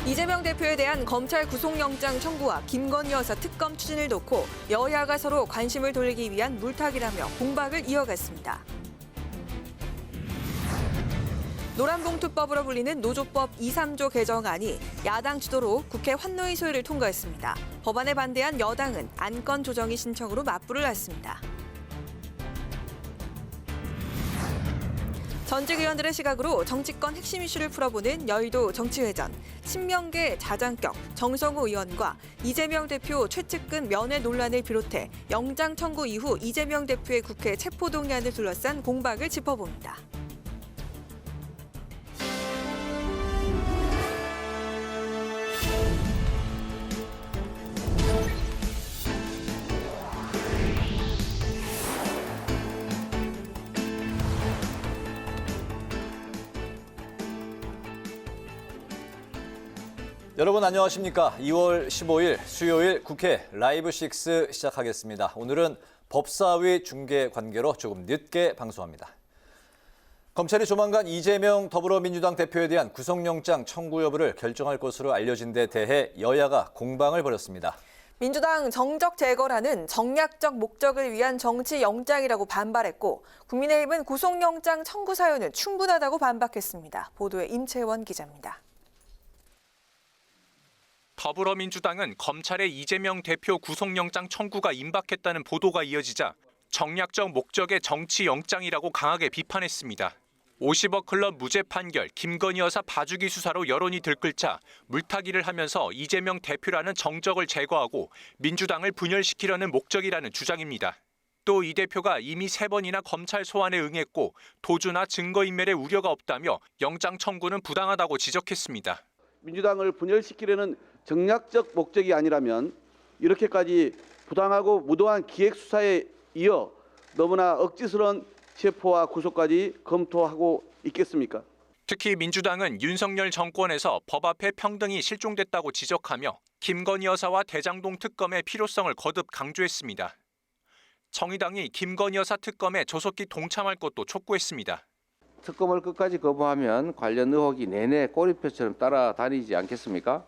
이재명 대표에 대한 검찰 구속영장 청구와 김건희 여사 특검 추진을 놓고 여야가 서로 관심을 돌리기 위한 물타기라며 공박을 이어갔습니다. 노란봉투법으로 불리는 노조법 2, 3조 개정안이 야당 주도로 국회 환노위 소위를 통과했습니다. 법안에 반대한 여당은 안건 조정이 신청으로 맞불을 놨습니다. 전직 의원들의 시각으로 정치권 핵심 이슈를 풀어보는 여의도 정치회전, 친명계 자장격 정성호 의원과 이재명 대표 최측근 면회 논란을 비롯해 영장 청구 이후 이재명 대표의 국회 체포동의안을 둘러싼 공박을 짚어봅니다. 여러분 안녕하십니까? 2월 15일 수요일 국회 라이브 6 시작하겠습니다. 오늘은 법사위 중계 관계로 조금 늦게 방송합니다. 검찰이 조만간 이재명 더불어민주당 대표에 대한 구속영장 청구 여부를 결정할 것으로 알려진 데 대해 여야가 공방을 벌였습니다. 민주당 정적 제거라는 정략적 목적을 위한 정치영장이라고 반발했고 국민의힘은 구속영장 청구 사유는 충분하다고 반박했습니다. 보도에 임채원 기자입니다. 더불어민주당은 검찰의 이재명 대표 구속영장 청구가 임박했다는 보도가 이어지자 정략적 목적의 정치영장이라고 강하게 비판했습니다. 50억 클럽 무죄 판결, 김건희 여사 봐주기 수사로 여론이 들끓자 물타기를 하면서 이재명 대표라는 정적을 제거하고 민주당을 분열시키려는 목적이라는 주장입니다. 또 이 대표가 이미 3번이나 검찰 소환에 응했고 도주나 증거인멸의 우려가 없다며 영장 청구는 부당하다고 지적했습니다. 민주당을 분열시키려는 정략적 목적이 아니라면 이렇게까지 부당하고 무도한 기획수사에 이어 너무나 억지스러운 체포와 구속까지 검토하고 있겠습니까? 특히 민주당은 윤석열 정권에서 법 앞에 평등이 실종됐다고 지적하며 김건희 여사와 대장동 특검의 필요성을 거듭 강조했습니다. 정의당이 김건희 여사 특검에 조속히 동참할 것도 촉구했습니다. 특검을 끝까지 거부하면 관련 의혹이 내내 꼬리표처럼 따라다니지 않겠습니까?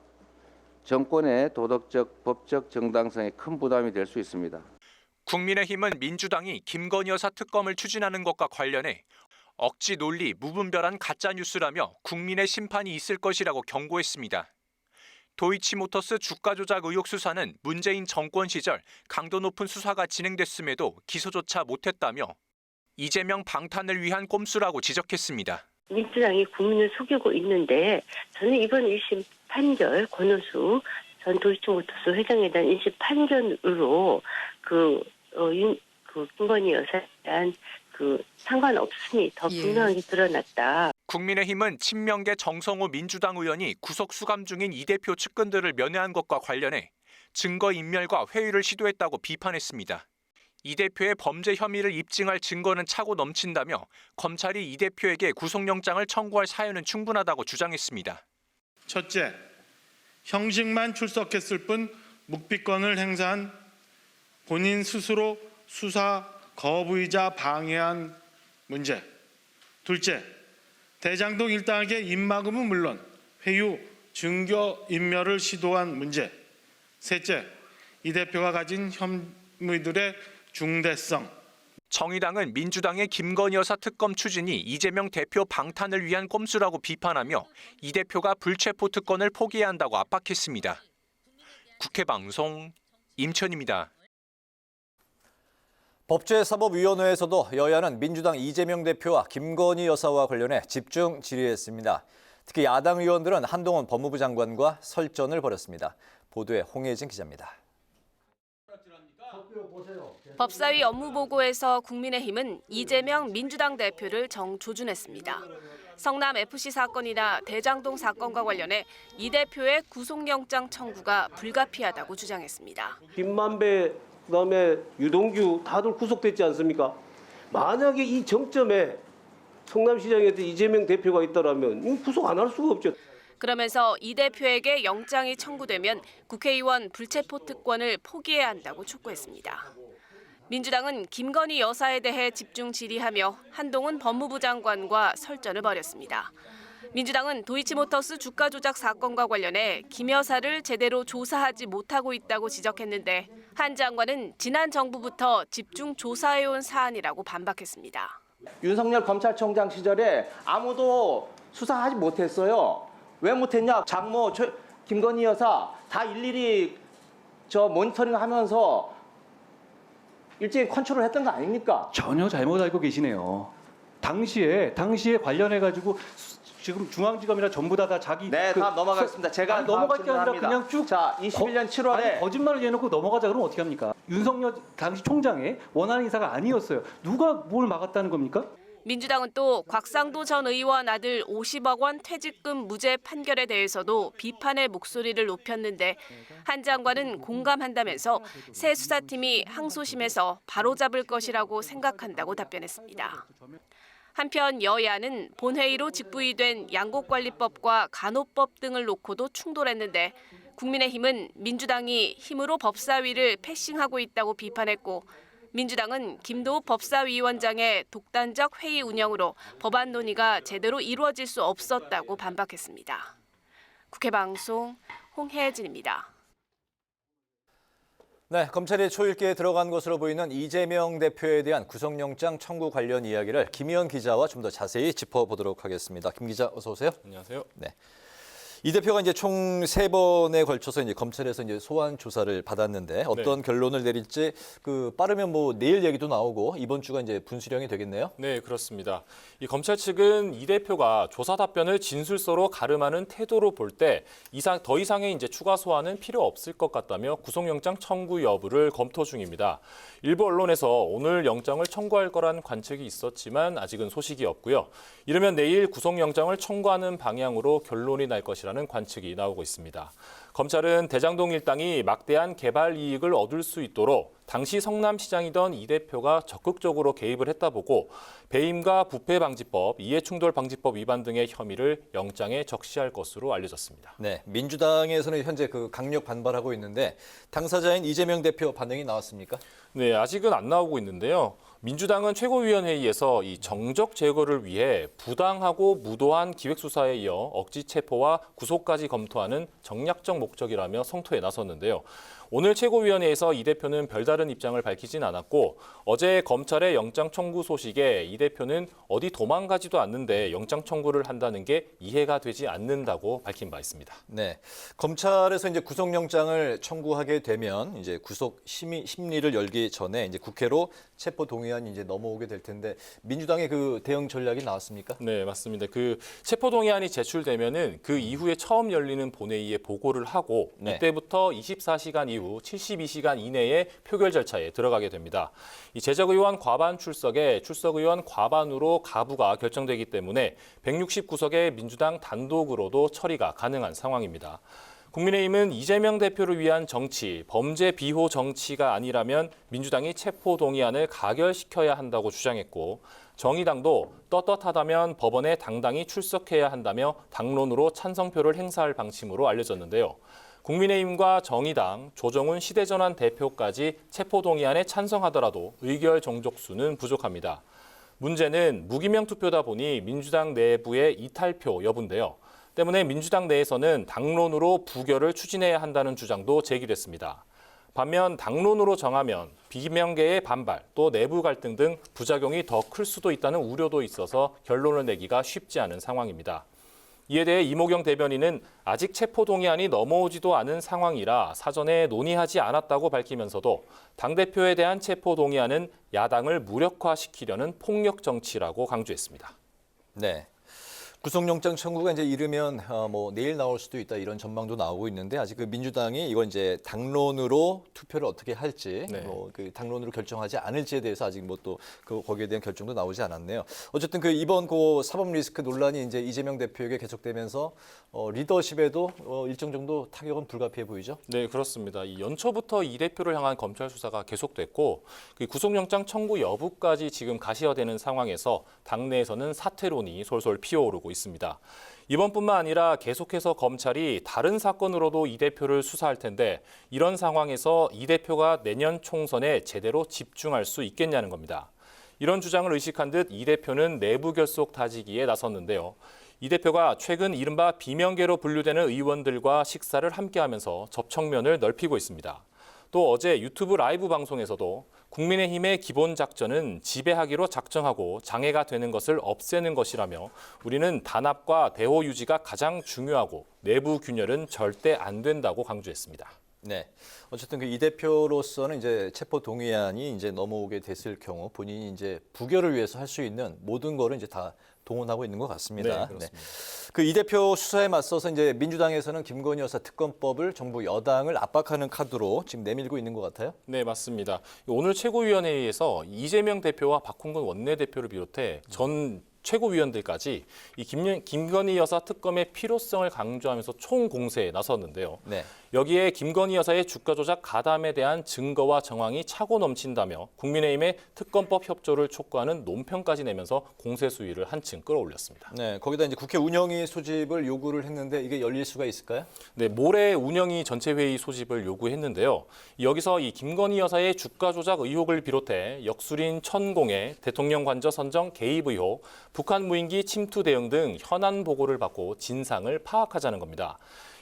정권의 도덕적, 법적 정당성에 큰 부담이 될 수 있습니다. 국민의힘은 민주당이 김건희 여사 특검을 추진하는 것과 관련해 억지 논리, 무분별한 가짜뉴스라며 국민의 심판이 있을 것이라고 경고했습니다. 도이치모터스 주가 조작 의혹 수사는 문재인 정권 시절 강도 높은 수사가 진행됐음에도 기소조차 못했다며 이재명 방탄을 위한 꼼수라고 지적했습니다. 민주당이 국민을 속이고 있는데 저는 이번 1심 판결 권오수 전 도이치모터스 회장에 대한 1심 판결으로 김건희 여사에 대한 상관없으니 더 분명하게 드러났다. 국민의힘은 친명계 정성호 민주당 의원이 구속 수감 중인 이 대표 측근들을 면회한 것과 관련해 증거인멸과 회유를 시도했다고 비판했습니다. 이 대표의 범죄 혐의를 입증할 증거는 차고 넘친다며 검찰이 이 대표에게 구속영장을 청구할 사유는 충분하다고 주장했습니다. 첫째, 형식만 출석했을 뿐 묵비권을 행사한 본인 스스로 수사 거부이자 방해한 문제. 둘째, 대장동 일당에게 입막음은 물론 회유, 증거인멸을 시도한 문제. 셋째, 이 대표가 가진 혐의들의 중대성. 정의당은 민주당의 김건희 여사 특검 추진이 이재명 대표 방탄을 위한 꼼수라고 비판하며 이 대표가 불체포 특권을 포기해야 한다고 압박했습니다. 국회방송 임천입니다. 법제사법위원회에서도 여야는 민주당 이재명 대표와 김건희 여사와 관련해 집중 질의했습니다. 특히 야당 의원들은 한동훈 법무부 장관과 설전을 벌였습니다. 보도에 홍혜진 기자입니다. 법사위 업무보고에서 국민의힘은 이재명 민주당 대표를 정조준했습니다. 성남FC 사건이나 대장동 사건과 관련해 이 대표의 구속영장 청구가 불가피하다고 주장했습니다. 김만배, 그다음에 유동규 다들 구속됐지 않습니까? 만약에 이 정점에 성남시장에 이재명 대표가 있다라면 구속 안 할 수가 없죠. 그러면서 이 대표에게 영장이 청구되면 국회의원 불체포 특권을 포기해야 한다고 촉구했습니다. 민주당은 김건희 여사에 대해 집중 질의하며 한동훈 법무부 장관과 설전을 벌였습니다. 민주당은 도이치모터스 주가 조작 사건과 관련해 김 여사를 제대로 조사하지 못하고 있다고 지적했는데 한 장관은 지난 정부부터 집중 조사해온 사안이라고 반박했습니다. 윤석열 검찰총장 시절에 아무도 수사하지 못했어요. 왜 못했냐? 장모 김건희 여사 다 일일이 모니터링하면서 일제히 컨트롤 했던 거 아닙니까? 전혀 잘못 알고 계시네요. 당시에 관련해 가지고 지금 중앙지검이나 전부 다 자기 네, 다음 넘어가겠습니다. 제가 아니, 넘어갈 게 아니라 그냥 쭉 자, 21년 7월에 아니, 거짓말을 해놓고 넘어가자 그러면 어떻게 합니까? 윤석열 당시 총장의 원하는 인사가 아니었어요. 누가 뭘 막았다는 겁니까? 민주당은 또 곽상도 전 의원 아들 50억 원 퇴직금 무죄 판결에 대해서도 비판의 목소리를 높였는데 한 장관은 공감한다면서 새 수사팀이 항소심에서 바로잡을 것이라고 생각한다고 답변했습니다. 한편 여야는 본회의로 직부의된 양곡관리법과 간호법 등을 놓고도 충돌했는데 국민의힘은 민주당이 힘으로 법사위를 패싱하고 있다고 비판했고 민주당은 김도우 법사위원장의 독단적 회의 운영으로 법안 논의가 제대로 이루어질 수 없었다고 반박했습니다. 국회방송 홍혜진입니다. 네, 검찰이 초읽기에 들어간 것으로 보이는 이재명 대표에 대한 구속영장 청구 관련 이야기를 김희연 기자와 좀 더 자세히 짚어보도록 하겠습니다. 김 기자, 어서 오세요. 안녕하세요. 네. 이 대표가 이제 총 3번에 걸쳐서 이제 검찰에서 이제 소환 조사를 받았는데 어떤 결론을 내릴지 빠르면 뭐 내일 얘기도 나오고 이번 주가 이제 분수령이 되겠네요. 네, 그렇습니다. 이 검찰 측은 이 대표가 조사 답변을 진술서로 가름하는 태도로 볼 때 더 이상의 이제 추가 소환은 필요 없을 것 같다며 구속영장 청구 여부를 검토 중입니다. 일부 언론에서 오늘 영장을 청구할 거란 관측이 있었지만 아직은 소식이 없고요. 이르면 내일 구속영장을 청구하는 방향으로 결론이 날 것이라는 관측이 나오고 있습니다. 검찰은 대장동 일당이 막대한 개발 이익을 얻을 수 있도록 당시 성남시장이던 이 대표가 적극적으로 개입을 했다 보고 배임과 부패방지법, 이해충돌방지법 위반 등의 혐의를 영장에 적시할 것으로 알려졌습니다. 네, 민주당에서는 현재 강력 반발하고 있는데 당사자인 이재명 대표 반응이 나왔습니까? 네, 아직은 안 나오고 있는데요. 민주당은 최고위원회의에서 이 정적 제거를 위해 부당하고 무도한 기획수사에 이어 억지 체포와 구속까지 검토하는 정략적 목적이라며 성토에 나섰는데요. 오늘 최고위원회에서 이 대표는 별다른 입장을 밝히진 않았고 어제 검찰의 영장 청구 소식에 이 대표는 어디 도망가지도 않는데 영장 청구를 한다는 게 이해가 되지 않는다고 밝힌 바 있습니다. 네, 검찰에서 이제 구속영장을 청구하게 되면 이제 구속 심리를 열기 전에 이제 국회로 체포 동의안이 이제 넘어오게 될 텐데 민주당의 대응 전략이 나왔습니까? 네, 맞습니다. 체포 동의안이 제출되면은 그 이후에 처음 열리는 본회의에 보고를 하고 이때부터 24시간 이후 72시간 이내에 표결 절차에 들어가게 됩니다. 이 제적의원 과반 출석에 출석의원 과반으로 가부가 결정되기 때문에 169석의 민주당 단독으로도 처리가 가능한 상황입니다. 국민의힘은 이재명 대표를 위한 정치, 범죄 비호 정치가 아니라면 민주당이 체포 동의안을 가결시켜야 한다고 주장했고 정의당도 떳떳하다면 법원에 당당히 출석해야 한다며 당론으로 찬성표를 행사할 방침으로 알려졌는데요. 국민의힘과 정의당, 조정훈 시대전환 대표까지 체포 동의안에 찬성하더라도 의결 정족수는 부족합니다. 문제는 무기명 투표다 보니 민주당 내부의 이탈표 여부인데요. 때문에 민주당 내에서는 당론으로 부결을 추진해야 한다는 주장도 제기됐습니다. 반면 당론으로 정하면 비명계의 반발, 또 내부 갈등 등 부작용이 더 클 수도 있다는 우려도 있어서 결론을 내기가 쉽지 않은 상황입니다. 이에 대해 이모경 대변인은 아직 체포 동의안이 넘어오지도 않은 상황이라 사전에 논의하지 않았다고 밝히면서도 당대표에 대한 체포 동의안은 야당을 무력화시키려는 폭력 정치라고 강조했습니다. 네. 구속영장 청구가 이제 이르면 내일 나올 수도 있다 이런 전망도 나오고 있는데 아직 민주당이 이건 이제 당론으로 투표를 어떻게 할지 당론으로 결정하지 않을지에 대해서 아직 또 거기에 대한 결정도 나오지 않았네요. 어쨌든 이번 사법 리스크 논란이 이제 이재명 대표에게 계속되면서 리더십에도 일정 정도 타격은 불가피해 보이죠? 네, 그렇습니다. 이 연초부터 이 대표를 향한 검찰 수사가 계속됐고 구속영장 청구 여부까지 지금 가시화되는 상황에서 당내에서는 사퇴론이 솔솔 피어오르고 있습니다. 이번뿐만 아니라 계속해서 검찰이 다른 사건으로도 이 대표를 수사할 텐데 이런 상황에서 이 대표가 내년 총선에 제대로 집중할 수 있겠냐는 겁니다. 이런 주장을 의식한 듯 이 대표는 내부 결속 다지기에 나섰는데요. 이 대표가 최근 이른바 비명계로 분류되는 의원들과 식사를 함께하면서 접촉면을 넓히고 있습니다. 또 어제 유튜브 라이브 방송에서도 국민의힘의 기본 작전은 지배하기로 작정하고 장애가 되는 것을 없애는 것이라며 우리는 단합과 대호 유지가 가장 중요하고 내부 균열은 절대 안 된다고 강조했습니다. 네. 어쨌든 그 이 대표로서는 이제 체포 동의안이 이제 넘어오게 됐을 경우 본인이 이제 부결을 위해서 할 수 있는 모든 거를 이제 다 동원하고 있는 것 같습니다. 네, 그렇습니다. 그 이 대표 수사에 맞서서 이제 민주당에서는 김건희 여사 특검법을 정부 여당을 압박하는 카드로 지금 내밀고 있는 것 같아요. 네, 맞습니다. 오늘 최고위원회에서 이재명 대표와 박홍근 원내대표를 비롯해 전 최고위원들까지 이 김건희 여사 특검의 필요성을 강조하면서 총공세에 나섰는데요. 네. 여기에 김건희 여사의 주가 조작 가담에 대한 증거와 정황이 차고 넘친다며 국민의힘의 특검법 협조를 촉구하는 논평까지 내면서 공세 수위를 한층 끌어올렸습니다. 네, 거기다 이제 국회 운영위 소집을 요구를 했는데 이게 열릴 수가 있을까요? 네, 모레 운영위 전체 회의 소집을 요구했는데요. 여기서 이 김건희 여사의 주가 조작 의혹을 비롯해 역술인 천공의 대통령 관저 선정 개입 의혹, 북한 무인기 침투 대응 등 현안 보고를 받고 진상을 파악하자는 겁니다.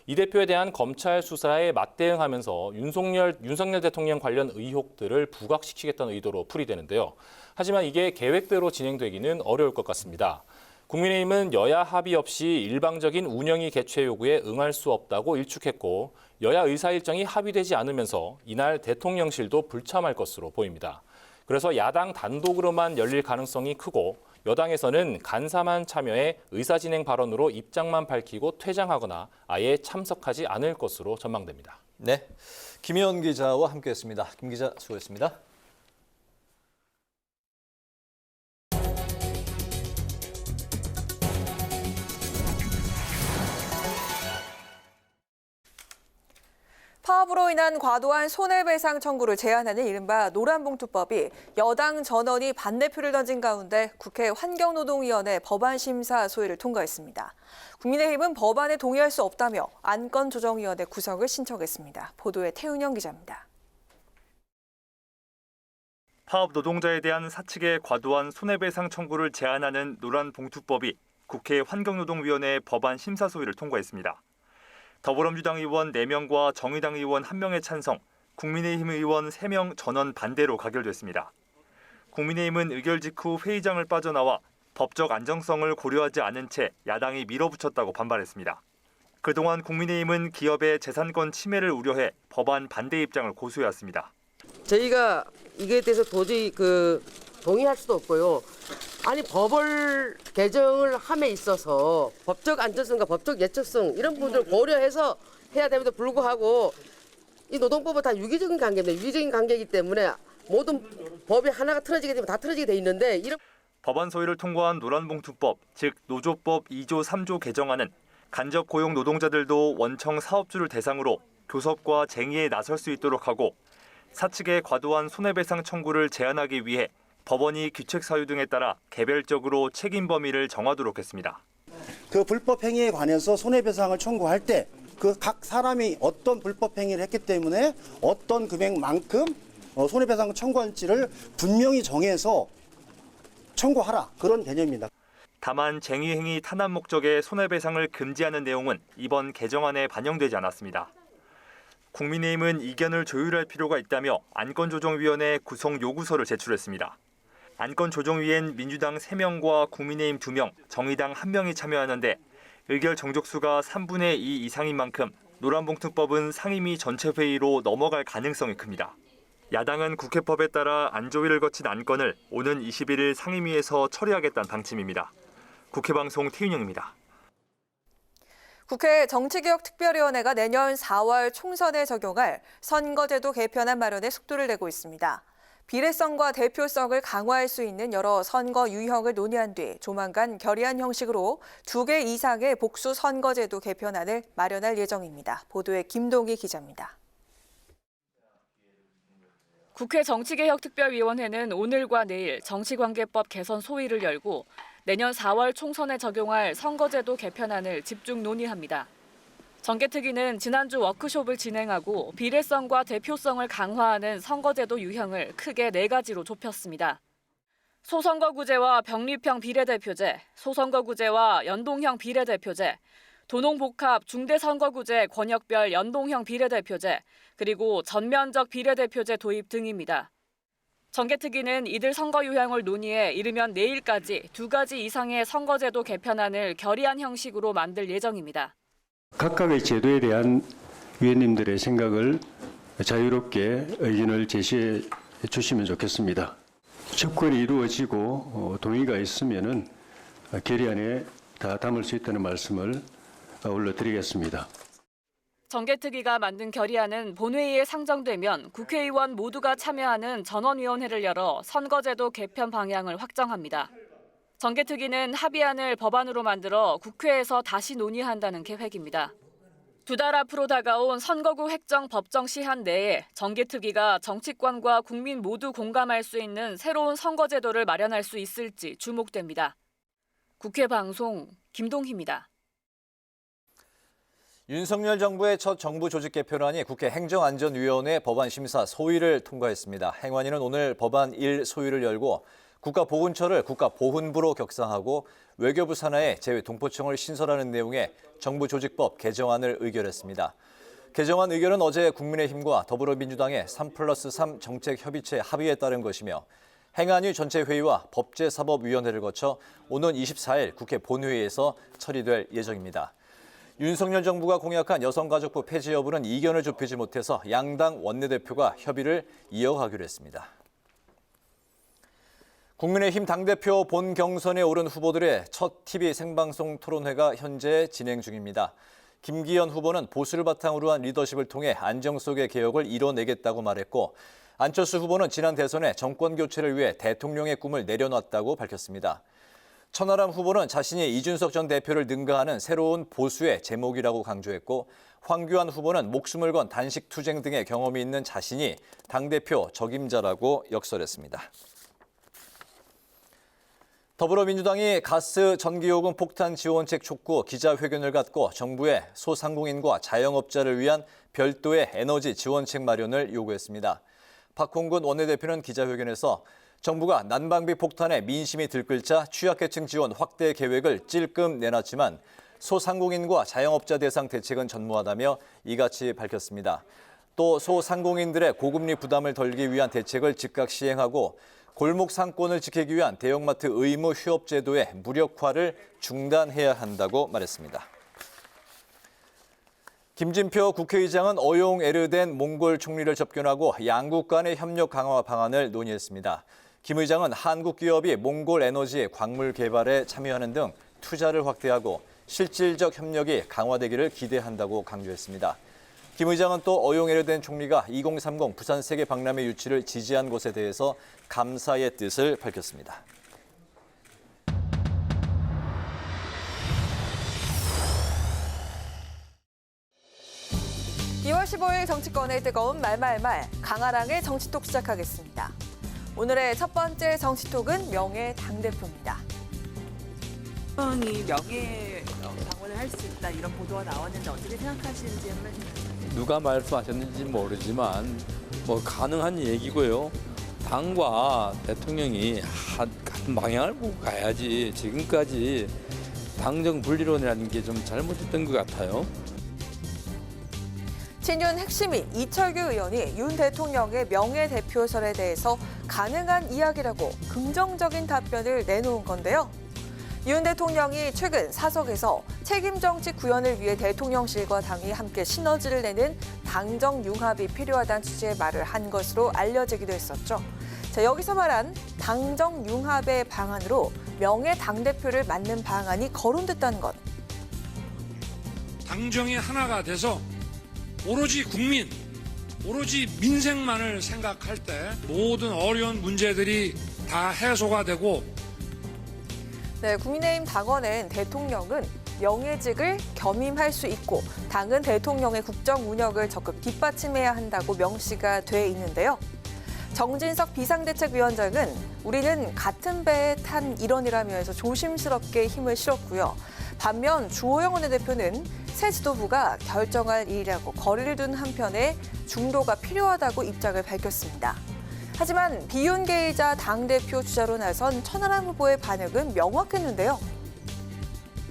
이 대표에 대한 검찰 수사에 맞대응하면서 윤석열 대통령 관련 의혹들을 부각시키겠다는 의도로 풀이되는데요. 하지만 이게 계획대로 진행되기는 어려울 것 같습니다. 국민의힘은 여야 합의 없이 일방적인 운영위 개최 요구에 응할 수 없다고 일축했고 여야 의사 일정이 합의되지 않으면서 이날 대통령실도 불참할 것으로 보입니다. 그래서 야당 단독으로만 열릴 가능성이 크고 여당에서는 간사만 참여해 의사진행 발언으로 입장만 밝히고 퇴장하거나 아예 참석하지 않을 것으로 전망됩니다. 네, 김희연 기자와 함께했습니다. 김 기자 수고했습니다. 파업으로 인한 과도한 손해배상 청구를 제한하는 이른바 노란봉투법이 여당 전원이 반대표를 던진 가운데 국회 환경노동위원회 법안심사 소위를 통과했습니다. 국민의힘은 법안에 동의할 수 없다며 안건조정위원회 구성을 신청했습니다. 보도에 태훈영 기자입니다. 파업 노동자에 대한 사측의 과도한 손해배상 청구를 제한하는 노란봉투법이 국회 환경노동위원회 법안 심사 소위를 통과했습니다. 더불어민주당 의원 4명과 정의당 의원 1명의 찬성, 국민의힘 의원 3명 전원 반대로 가결됐습니다. 국민의힘은 의결 직후 회의장을 빠져나와 법적 안정성을 고려하지 않은 채 야당이 밀어붙였다고 반발했습니다. 그동안 국민의힘은 기업의 재산권 침해를 우려해 법안 반대 입장을 고수해왔습니다. 저희가 이게 대해서 도저히 동의할 수도 없고요. 아니 법을 개정을 함에 있어서 법적 안전성과 법적 예측성 이런 부분들을 고려해서 해야 됨에도 불구하고 이 노동법은 다 유기적인 관계입니다. 유기적인 관계이기 때문에 모든 법이 하나가 틀어지게 되면 다 틀어지게 돼 있는데 이런 법안 소위를 통과한 노란봉투법, 즉 노조법 2조 3조 개정안은 간접 고용 노동자들도 원청 사업주를 대상으로 교섭과 쟁의에 나설 수 있도록 하고 사측의 과도한 손해배상 청구를 제한하기 위해 법원이 규책 사유 등에 따라 개별적으로 책임 범위를 정하도록 했습니다. 그 불법 행위에 관해서 손해배상을 청구할 때 그 각 사람이 어떤 불법 행위를 했기 때문에 어떤 금액만큼 손해배상을 청구할지를 분명히 정해서 청구하라 그런 개념입니다. 다만 쟁의 행위 탄압 목적의 손해배상을 금지하는 내용은 이번 개정안에 반영되지 않았습니다. 국민의힘은 이견을 조율할 필요가 있다며 안건조정위원회 구성 요구서를 제출했습니다. 안건조정위엔 민주당 3명과 국민의힘 2명, 정의당 1명이 참여하는데 의결 정족수가 3분의 2 이상인 만큼 노란봉투법은 상임위 전체 회의로 넘어갈 가능성이 큽니다. 야당은 국회법에 따라 안조위를 거친 안건을 오는 21일 상임위에서 처리하겠다는 방침입니다. 국회방송 태윤영입니다. 국회 정치개혁특별위원회가 내년 4월 총선에 적용할 선거제도 개편안 마련에 속도를 내고 있습니다. 비례성과 대표성을 강화할 수 있는 여러 선거 유형을 논의한 뒤 조만간 결의안 형식으로 2개 이상의 복수 선거제도 개편안을 마련할 예정입니다. 보도에 김동희 기자입니다. 국회 정치개혁특별위원회는 오늘과 내일 정치관계법 개선 소위를 열고 내년 4월 총선에 적용할 선거제도 개편안을 집중 논의합니다. 정개특위는 지난주 워크숍을 진행하고 비례성과 대표성을 강화하는 선거제도 유형을 크게 4가지로 좁혔습니다. 소선거구제와 병립형 비례대표제, 소선거구제와 연동형 비례대표제, 도농복합 중대선거구제 권역별 연동형 비례대표제, 그리고 전면적 비례대표제 도입 등입니다. 정개특위는 이들 선거 유형을 논의해 이르면 내일까지 2가지 이상의 선거제도 개편안을 결의안 형식으로 만들 예정입니다. 각각의 제도에 대한 위원님들의 생각을 자유롭게 의견을 제시해 주시면 좋겠습니다. 접근이 이루어지고 동의가 있으면은 결의안에 다 담을 수 있다는 말씀을 올려드리겠습니다. 정개특위가 만든 결의안은 본회의에 상정되면 국회의원 모두가 참여하는 전원위원회를 열어 선거제도 개편 방향을 확정합니다. 정개특위는 합의안을 법안으로 만들어 국회에서 다시 논의한다는 계획입니다. 2달 앞으로 다가온 선거구 획정 법정 시한 내에 정개특위가 정치권과 국민 모두 공감할 수 있는 새로운 선거제도를 마련할 수 있을지 주목됩니다. 국회 방송 김동희입니다. 윤석열 정부의 첫 정부 조직 개편안이 국회 행정안전위원회 법안심사 소위를 통과했습니다. 행안위는 오늘 법안 1 소위를 열고 국가보훈처를 국가보훈부로 격상하고 외교부 산하에 재외동포청을 신설하는 내용의 정부 조직법 개정안을 의결했습니다. 개정안 의결은 어제 국민의힘과 더불어민주당의 3+3 정책협의체 합의에 따른 것이며 행안위 전체 회의와 법제사법위원회를 거쳐 오는 24일 국회 본회의에서 처리될 예정입니다. 윤석열 정부가 공약한 여성가족부 폐지 여부는 이견을 좁히지 못해서 양당 원내대표가 협의를 이어가기로 했습니다. 국민의힘 당대표 본경선에 오른 후보들의 첫 TV 생방송 토론회가 현재 진행 중입니다. 김기현 후보는 보수를 바탕으로 한 리더십을 통해 안정 속의 개혁을 이뤄내겠다고 말했고, 안철수 후보는 지난 대선에 정권 교체를 위해 대통령의 꿈을 내려놨다고 밝혔습니다. 천하람 후보는 자신이 이준석 전 대표를 능가하는 새로운 보수의 제목이라고 강조했고, 황교안 후보는 목숨을 건 단식 투쟁 등의 경험이 있는 자신이 당대표 적임자라고 역설했습니다. 더불어민주당이 가스 전기요금 폭탄 지원책 촉구 기자회견을 갖고 정부에 소상공인과 자영업자를 위한 별도의 에너지 지원책 마련을 요구했습니다. 박홍근 원내대표는 기자회견에서 정부가 난방비 폭탄에 민심이 들끓자 취약계층 지원 확대 계획을 찔끔 내놨지만 소상공인과 자영업자 대상 대책은 전무하다며 이같이 밝혔습니다. 또 소상공인들의 고금리 부담을 덜기 위한 대책을 즉각 시행하고 골목 상권을 지키기 위한 대형마트 의무 휴업 제도의 무력화를 중단해야 한다고 말했습니다. 김진표 국회의장은 어용 에르덴 몽골 총리를 접견하고 양국 간의 협력 강화 방안을 논의했습니다. 김 의장은 한국 기업이 몽골 에너지 광물 개발에 참여하는 등 투자를 확대하고 실질적 협력이 강화되기를 기대한다고 강조했습니다. 김 의장은 또 어용 에르덴 총리가 2030 부산 세계 박람회 유치를 지지한 것에 대해서 감사의 뜻을 밝혔습니다. (2월 15일) 정치권의 뜨거운 말말말 강아랑의 정치톡 시작하겠습니다. 오늘의 첫 번째 정치톡은 명예 당대표입니다. 이 명예 당원을 할 수 있다 이런 보도가 나왔는데 어떻게 생각하시는지 한번 누가 말씀하셨는지 모르지만 뭐 가능한 얘기고요. 당과 대통령이 같은 방향을 보고 가야지 지금까지 당정 분리론이라는 게 좀 잘못됐던 것 같아요. 친윤 핵심인 이철규 의원이 윤 대통령의 명예대표설에 대해서 가능한 이야기라고 긍정적인 답변을 내놓은 건데요. 윤 대통령이 최근 사석에서 책임정치 구현을 위해 대통령실과 당이 함께 시너지를 내는 당정 융합이 필요하다는 취지의 말을 한 것으로 알려지기도 했었죠. 자, 여기서 말한 당정 융합의 방안으로 명예 당대표를 맡는 방안이 거론됐다는 것. 당정이 하나가 돼서 오로지 국민, 오로지 민생만을 생각할 때 모든 어려운 문제들이 다 해소가 되고 네, 국민의힘 당원은 대통령은 명예직을 겸임할 수 있고 당은 대통령의 국정 운영을 적극 뒷받침해야 한다고 명시가 돼 있는데요. 정진석 비상대책위원장은 우리는 같은 배에 탄 일원이라면서 조심스럽게 힘을 실었고요. 반면 주호영 원내대표는 새 지도부가 결정할 일이라고 거리를 둔 한편에 중도가 필요하다고 입장을 밝혔습니다. 하지만 비윤계이자 당대표 주자로 나선 천하람 후보의 반응은 명확했는데요.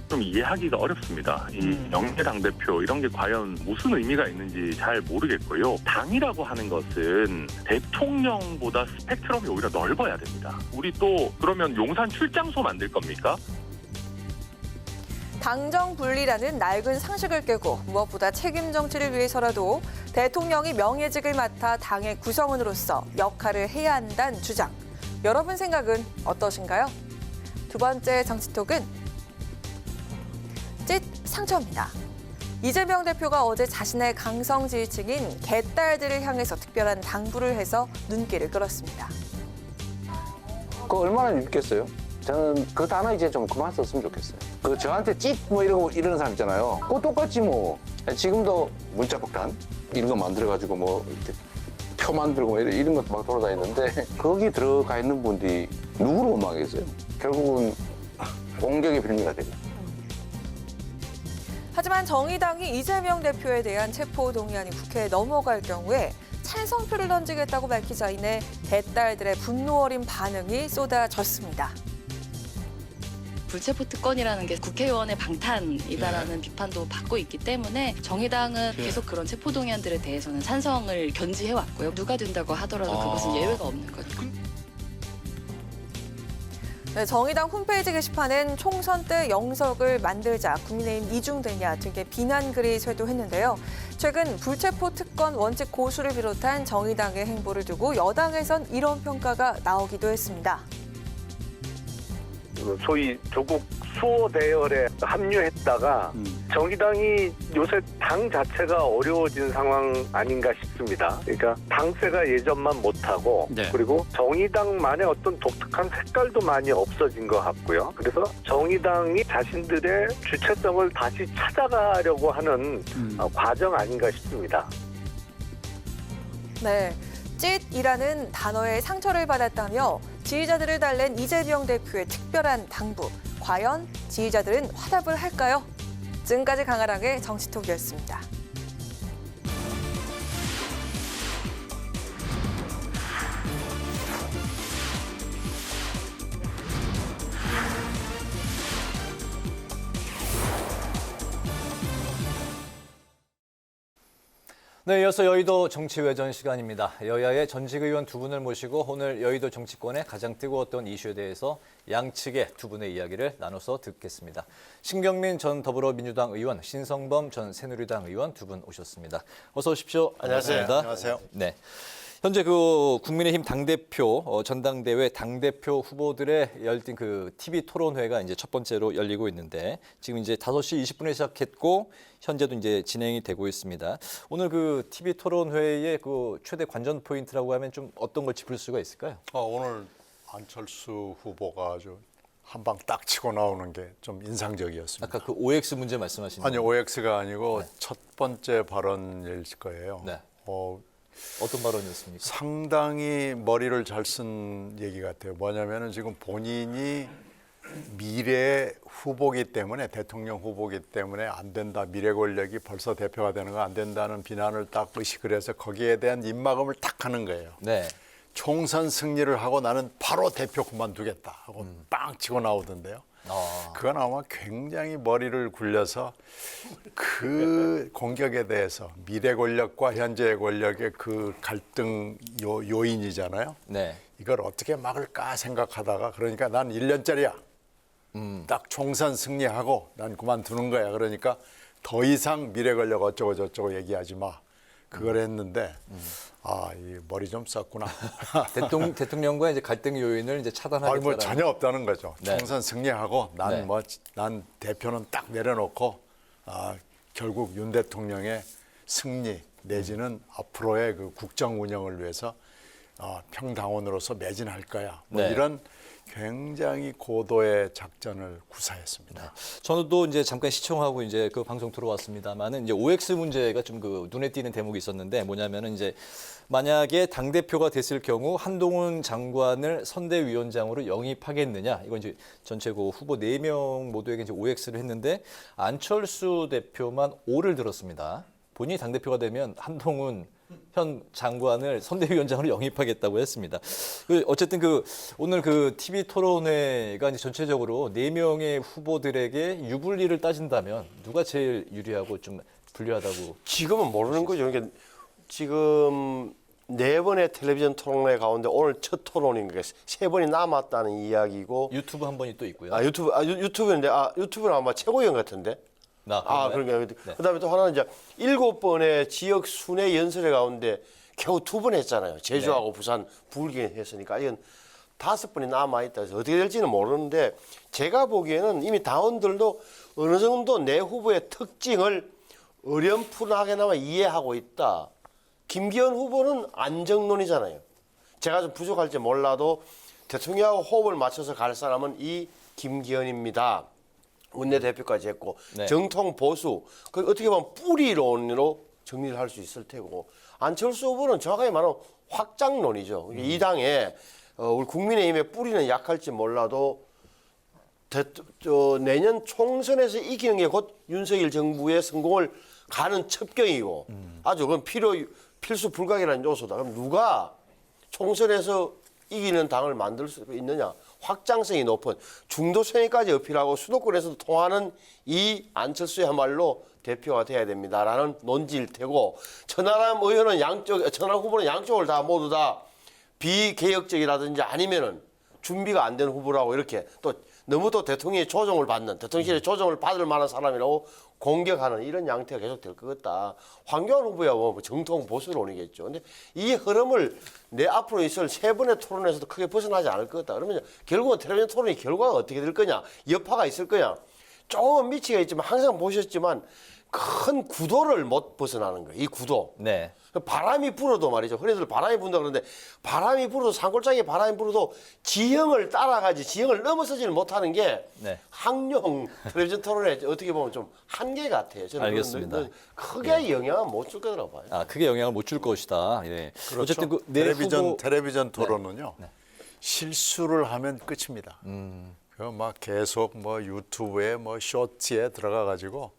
좀 이해하기가 어렵습니다. 이 영계 당대표 이런 게 과연 무슨 의미가 있는지 잘 모르겠고요. 당이라고 하는 것은 대통령보다 스펙트럼이 오히려 넓어야 됩니다. 우리 또 그러면 용산 출장소 만들 겁니까? 당정 분리라는 낡은 상식을 깨고 무엇보다 책임 정치를 위해서라도 대통령이 명예직을 맡아 당의 구성원으로서 역할을 해야 한다는 주장. 여러분 생각은 어떠신가요? 두 번째 정치톡은 찢 상처입니다. 이재명 대표가 어제 자신의 강성 지지층인 개딸들을 향해서 특별한 당부를 해서 눈길을 끌었습니다. 그거 얼마나 밉겠어요? 저는 그 단어 이제 좀 그만 썼으면 좋겠어요. 그 저한테 찢 뭐 이러는 사람 있잖아요. 그거 똑같지 뭐. 지금도 문자폭탄 이런 거 만들어가지고 뭐 이렇게 표 만들고 뭐 이런 것도 막 돌아다니는데 거기 들어가 있는 분들이 누구를 원망하겠어요? 결국은 공격의 빌미가 되고. 하지만 정의당이 이재명 대표에 대한 체포동의안이 국회에 넘어갈 경우에 찬성표를 던지겠다고 밝히자 이내 개딸들의 분노 어린 반응이 쏟아졌습니다. 불체포 특권이라는 게 국회의원의 방탄이다라는 비판도 받고 있기 때문에 정의당은 계속 그런 체포동의안들에 대해서는 찬성을 견지해왔고요. 누가 된다고 하더라도 그것은 예외가 없는 거죠. 네, 정의당 홈페이지 게시판엔 총선 때 영석을 만들자 국민의힘 이중대냐 등의 비난글이 쇄도했는데요. 최근 불체포 특권 원칙 고수를 비롯한 정의당의 행보를 두고 여당에선 이런 평가가 나오기도 했습니다. 소위 조국 수호 대열에 합류했다가 정의당이 요새 당 자체가 어려워진 상황 아닌가 싶습니다. 그러니까 당세가 예전만 못하고 그리고 정의당만의 어떤 독특한 색깔도 많이 없어진 것 같고요. 그래서 정의당이 자신들의 주체성을 다시 찾아가려고 하는 과정 아닌가 싶습니다. 네, 찢이라는 단어에 상처를 받았다며 지지자들을 달랜 이재명 대표의 특별한 당부. 과연 지지자들은 화답을 할까요? 지금까지 강아랑의 정치톡이었습니다. 네, 이어서 여의도 정치외전 시간입니다. 여야의 전직 의원 두 분을 모시고 오늘 여의도 정치권의 가장 뜨거웠던 이슈에 대해서 양측의 두 분의 이야기를 나눠서 듣겠습니다. 신경민 전 더불어민주당 의원, 신성범 전 새누리당 의원 두 분 오셨습니다. 어서 오십시오. 안녕하세요. 안녕하세요. 네. 현재 그 국민의힘 당대표 전당대회 당대표 후보들의 열띤 그 TV 토론회가 이제 첫 번째로 열리고 있는데 지금 이제 5시 20분에 시작했고 현재도 이제 진행이 되고 있습니다. 오늘 그 TV 토론회의 그 최대 관전 포인트라고 하면 좀 어떤 걸 짚을 수가 있을까요? 오늘 안철수 후보가 아주 한 방 딱 치고 나오는 게 좀 인상적이었습니다. 아까 그 OX 문제 말씀하신 아니 OX가 아니고 첫 번째 발언일 거예요. 네. 어떤 발언이었습니까? 상당히 머리를 잘 쓴 얘기 같아요. 뭐냐면은 지금 본인이 미래 후보기 때문에 대통령 후보기 때문에 안 된다. 미래 권력이 벌써 대표가 되는 거 안 된다는 비난을 딱 의식을 해서 거기에 대한 입막음을 딱 하는 거예요. 네. 총선 승리를 하고 나는 바로 대표 그만두겠다 하고 빵 치고 나오던데요. 그건 아마 굉장히 머리를 굴려서 그 공격에 대해서 미래 권력과 현재 권력의 그 갈등 요인이잖아요. 네. 이걸 어떻게 막을까 생각하다가 그러니까 난 1년짜리야. 딱 총선 승리하고 난 그만두는 거야. 그러니까 더 이상 미래 권력 어쩌고 저쩌고 얘기하지 마. 그걸 했는데 이 머리 좀 썼구나. 대통령과 이제 갈등 요인을 이제 차단하겠다는. 뭐 전혀 없다는 거죠. 네. 총선 승리하고 난 네. 대표는 딱 내려놓고 결국 윤 대통령의 승리 내지는 앞으로의 그 국정 운영을 위해서 평당원으로서 매진할 거야. 뭐 네. 이런 굉장히 고도의 작전을 구사했습니다. 네. 저도 이제 잠깐 시청하고 이제 그 방송 들어왔습니다만은 이제 OX 문제가 좀 그 눈에 띄는 대목이 있었는데 뭐냐면은 이제 만약에 당 대표가 됐을 경우 한동훈 장관을 선대위원장으로 영입하겠느냐 이건 이제 전체 그 후보 4명 모두에게 이제 OX를 했는데 안철수 대표만 O를 들었습니다. 본인이 당 대표가 되면 한동훈 현 장관을 선대위원장으로 영입하겠다고 했습니다. 어쨌든 오늘 TV 토론회가 이제 전체적으로 4명의 후보들에게 유불리를 따진다면 누가 제일 유리하고 좀 불리하다고? 지금은 모르는 거죠. 그러니까 지금 4번의 텔레비전 토론회 가운데 오늘 첫 토론이니까 3번이 남았다는 이야기고. 유튜브 한 번이 또 있고요. 유튜브인데 유튜브는 아마 최고위원 같은데. 그러니까 네. 그다음에 또 하나는 이제 7번의 지역 순회 연설회 가운데 겨우 2번 했잖아요. 제주하고 부산 불기에 했으니까 이건 5번이 남아 있다. 그래서 어떻게 될지는 모르는데 제가 보기에는 이미 당원들도 어느 정도 내 후보의 특징을 어렴풋하게나마 이해하고 있다. 김기현 후보는 안정론이잖아요. 제가 좀 부족할지 몰라도 대통령하고 호흡을 맞춰서 갈 사람은 이 김기현입니다. 원내대표까지 했고 정통 보수 어떻게 보면 뿌리론으로 정리를 할 수 있을 테고 안철수 후보는 정확하게 말하면 확장론이죠. 이 당에 우리 국민의힘의 뿌리는 약할지 몰라도 내년 총선에서 이기는 게 곧 윤석열 정부의 성공을 가는 첩경이고 아주 그건 필수 불가결한 요소다. 그럼 누가 총선에서 이기는 당을 만들 수 있느냐? 확장성이 높은 중도층에까지 어필하고 수도권에서도 통하는 이 안철수야말로 대표가 돼야 됩니다라는 논지일 테고 천하람 의원은 천하람 후보는 양쪽을 다 모두 다 비개혁적이라든지 아니면은 준비가 안 된 후보라고 이렇게 또 너무 또 대통령의 조정을 받는 대통령실의 조정을 받을 만한 사람이라고 공격하는 이런 양태가 계속될 것 같다. 황교안 후보야 뭐 정통 보수론이겠죠. 근데 이 흐름을 내 앞으로 있을 3번의 토론에서도 크게 벗어나지 않을 것 같다. 그러면 결국은 텔레비전 토론의 결과가 어떻게 될 거냐, 여파가 있을 거냐. 조금은 미치가 있지만 항상 보셨지만 큰 구도를 못 벗어나는 거예요. 이 구도. 네. 바람이 불어도 말이죠. 흔히들 바람이 분다 그러는데 바람이 불어도 산골짜기에 바람이 불어도 지형을 따라가지 지형을 넘어서지를 못하는 게 항용 텔레비전 토론에 어떻게 보면 좀 한계 같아요. 저는 알겠습니다. 크게 영향은 못 줄 거라고 봐요. 크게 영향을 못 줄 것이다. 예. 그렇죠. 어쨌든 텔레비전 토론은요. 실수를 하면 끝입니다. 막 계속 유튜브에 쇼츠에 들어가 가지고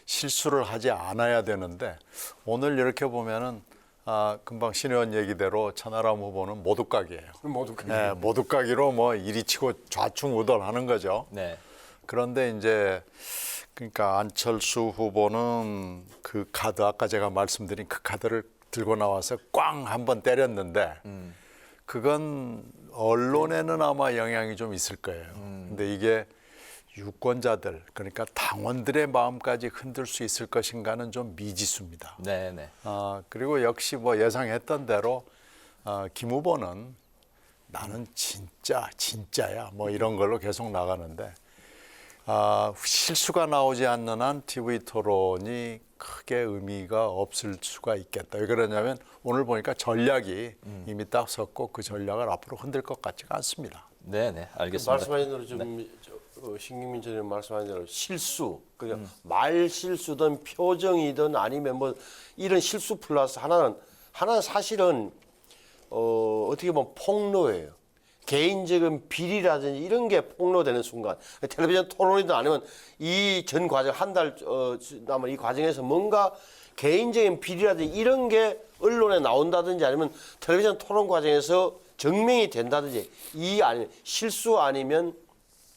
실수를 하지 않아야 되는데 오늘 이렇게 보면은 금방 신 의원 얘기대로 천하람 후보는 모두각이에요. 모두각. 네, 모두각이로 이리 치고 좌충우돌하는 거죠. 네. 그런데 이제 그러니까 안철수 후보는 그 카드 아까 제가 말씀드린 그 카드를 들고 나와서 꽝 한번 때렸는데 그건 언론에는 아마 영향이 좀 있을 거예요. 근데 이게 유권자들 그러니까 당원들의 마음까지 흔들 수 있을 것인가는 좀 미지수입니다. 네네. 그리고 역시 예상했던 대로 김 후보는 나는 진짜야 이런 걸로 계속 나가는데 실수가 나오지 않는 한 TV 토론이 크게 의미가 없을 수가 있겠다. 왜 그러냐면 오늘 보니까 전략이 이미 딱 섰고 그 전략을 앞으로 흔들 것 같지가 않습니다. 네네, 알겠습니다. 말씀하신 대로 좀 신경민 전님 말씀하신 대로 실수, 그냥 말 실수든 표정이든 아니면 이런 실수 플러스 하나는 사실은 어떻게 보면 폭로예요. 개인적인 비리라든지 이런 게 폭로되는 순간 텔레비전 토론이든 아니면 이 전 과정 한 달 남은 이 과정에서 뭔가 개인적인 비리라든지 이런 게 언론에 나온다든지 아니면 텔레비전 토론 과정에서 증명이 된다든지 실수 아니면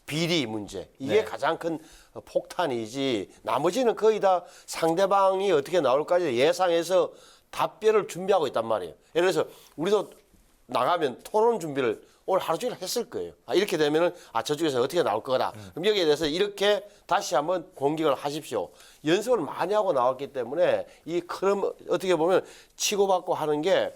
비리 문제 이게 가장 큰 폭탄이지 나머지는 거의 다 상대방이 어떻게 나올까지 예상해서 답변을 준비하고 있단 말이에요. 예를 들어서 우리도 나가면 토론 준비를 오늘 하루 종일 했을 거예요. 이렇게 되면은 저쪽에서 어떻게 나올 거다. 그럼 여기에 대해서 이렇게 다시 한번 공격을 하십시오. 연습을 많이 하고 나왔기 때문에 이 그럼 어떻게 보면 치고받고 하는 게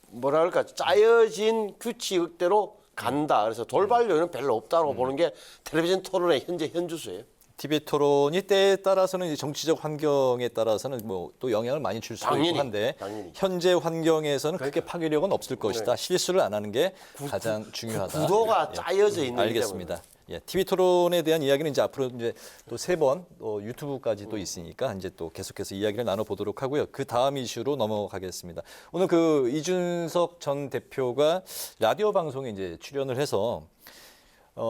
뭐랄까 짜여진 규칙대로 간다. 그래서 돌발 요인은 별로 없다고 보는 게 텔레비전 토론의 현재 현주소예요. TV 토론이 때에 따라서는 이제 정치적 환경에 따라서는 또 영향을 많이 줄 수도 있고 한데 현재 환경에서는 그렇게 파괴력은 없을 것이다. 실수를 안 하는 게 가장 중요하다. 구도가 짜여져 있는 알겠습니다. 예, TV 토론에 대한 이야기는 이제 앞으로 이제 또 3번 유튜브까지 또 있으니까 이제 또 계속해서 이야기를 나눠보도록 하고요. 그 다음 이슈로 넘어가겠습니다. 오늘 이준석 전 대표가 라디오 방송에 이제 출연을 해서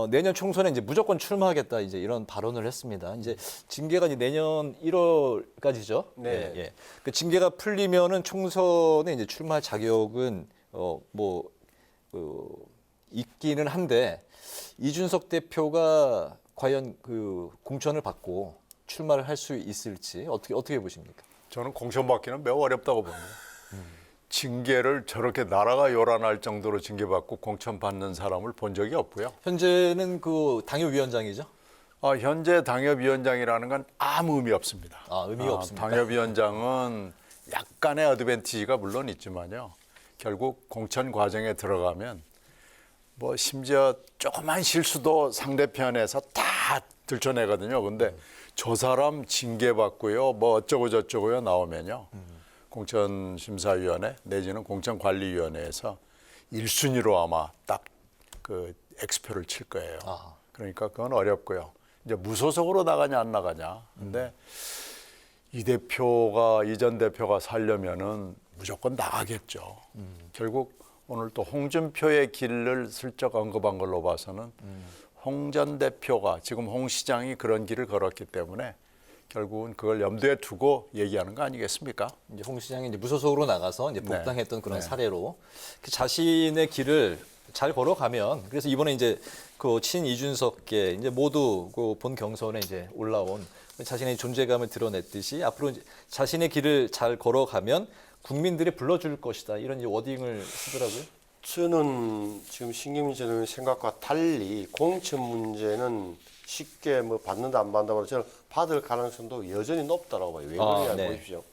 내년 총선에 이제 무조건 출마하겠다 이제 이런 발언을 했습니다. 이제 징계가 이제 내년 1월까지죠. 네. 예, 예. 그 징계가 풀리면은 총선에 이제 출마할 자격은 있기는 한데 이준석 대표가 과연 그 공천을 받고 출마를 할 수 있을지 어떻게 보십니까? 저는 공천받기는 매우 어렵다고 봅니다. 징계를 저렇게 나라가 요란할 정도로 징계받고 공천받는 사람을 본 적이 없고요. 현재는 그 당협위원장이죠? 현재 당협위원장이라는 건 아무 의미 없습니다. 의미가 없습니다. 당협위원장은 약간의 어드밴티지가 물론 있지만요. 결국 공천 과정에 들어가면 뭐 심지어 조그만 실수도 상대편에서 다 들춰내거든요. 근데 저 사람 징계받고요. 뭐 어쩌고 저쩌고요 나오면요. 공천심사위원회 내지는 공천관리위원회에서 1순위로 아마 딱 그 X표를 칠 거예요. 그러니까 그건 어렵고요. 이제 무소속으로 나가냐 안 나가냐. 근데 이 전 대표가 살려면은 무조건 나가겠죠. 결국 오늘 또 홍준표의 길을 슬쩍 언급한 걸로 봐서는 홍 전 대표가 지금 홍 시장이 그런 길을 걸었기 때문에 결국은 그걸 염두에 두고 얘기하는 거 아니겠습니까? 이제 홍 시장이 이제 무소속으로 나가서 이제 복당했던 그런 사례로 자신의 길을 잘 걸어가면 그래서 이번에 이제 그 친 이준석계 이제 모두 그 본 경선에 이제 올라온 자신의 존재감을 드러냈듯이 앞으로 이제 자신의 길을 잘 걸어가면 국민들이 불러줄 것이다 이런 이제 워딩을 쓰더라고요. 저는 지금 신경민 전 의원 생각과 달리 공천 문제는 쉽게 뭐 받는다 안 받는다 저는 받을 가능성도 여전히 높다라고 봐요. 왜 그러냐 보십시오.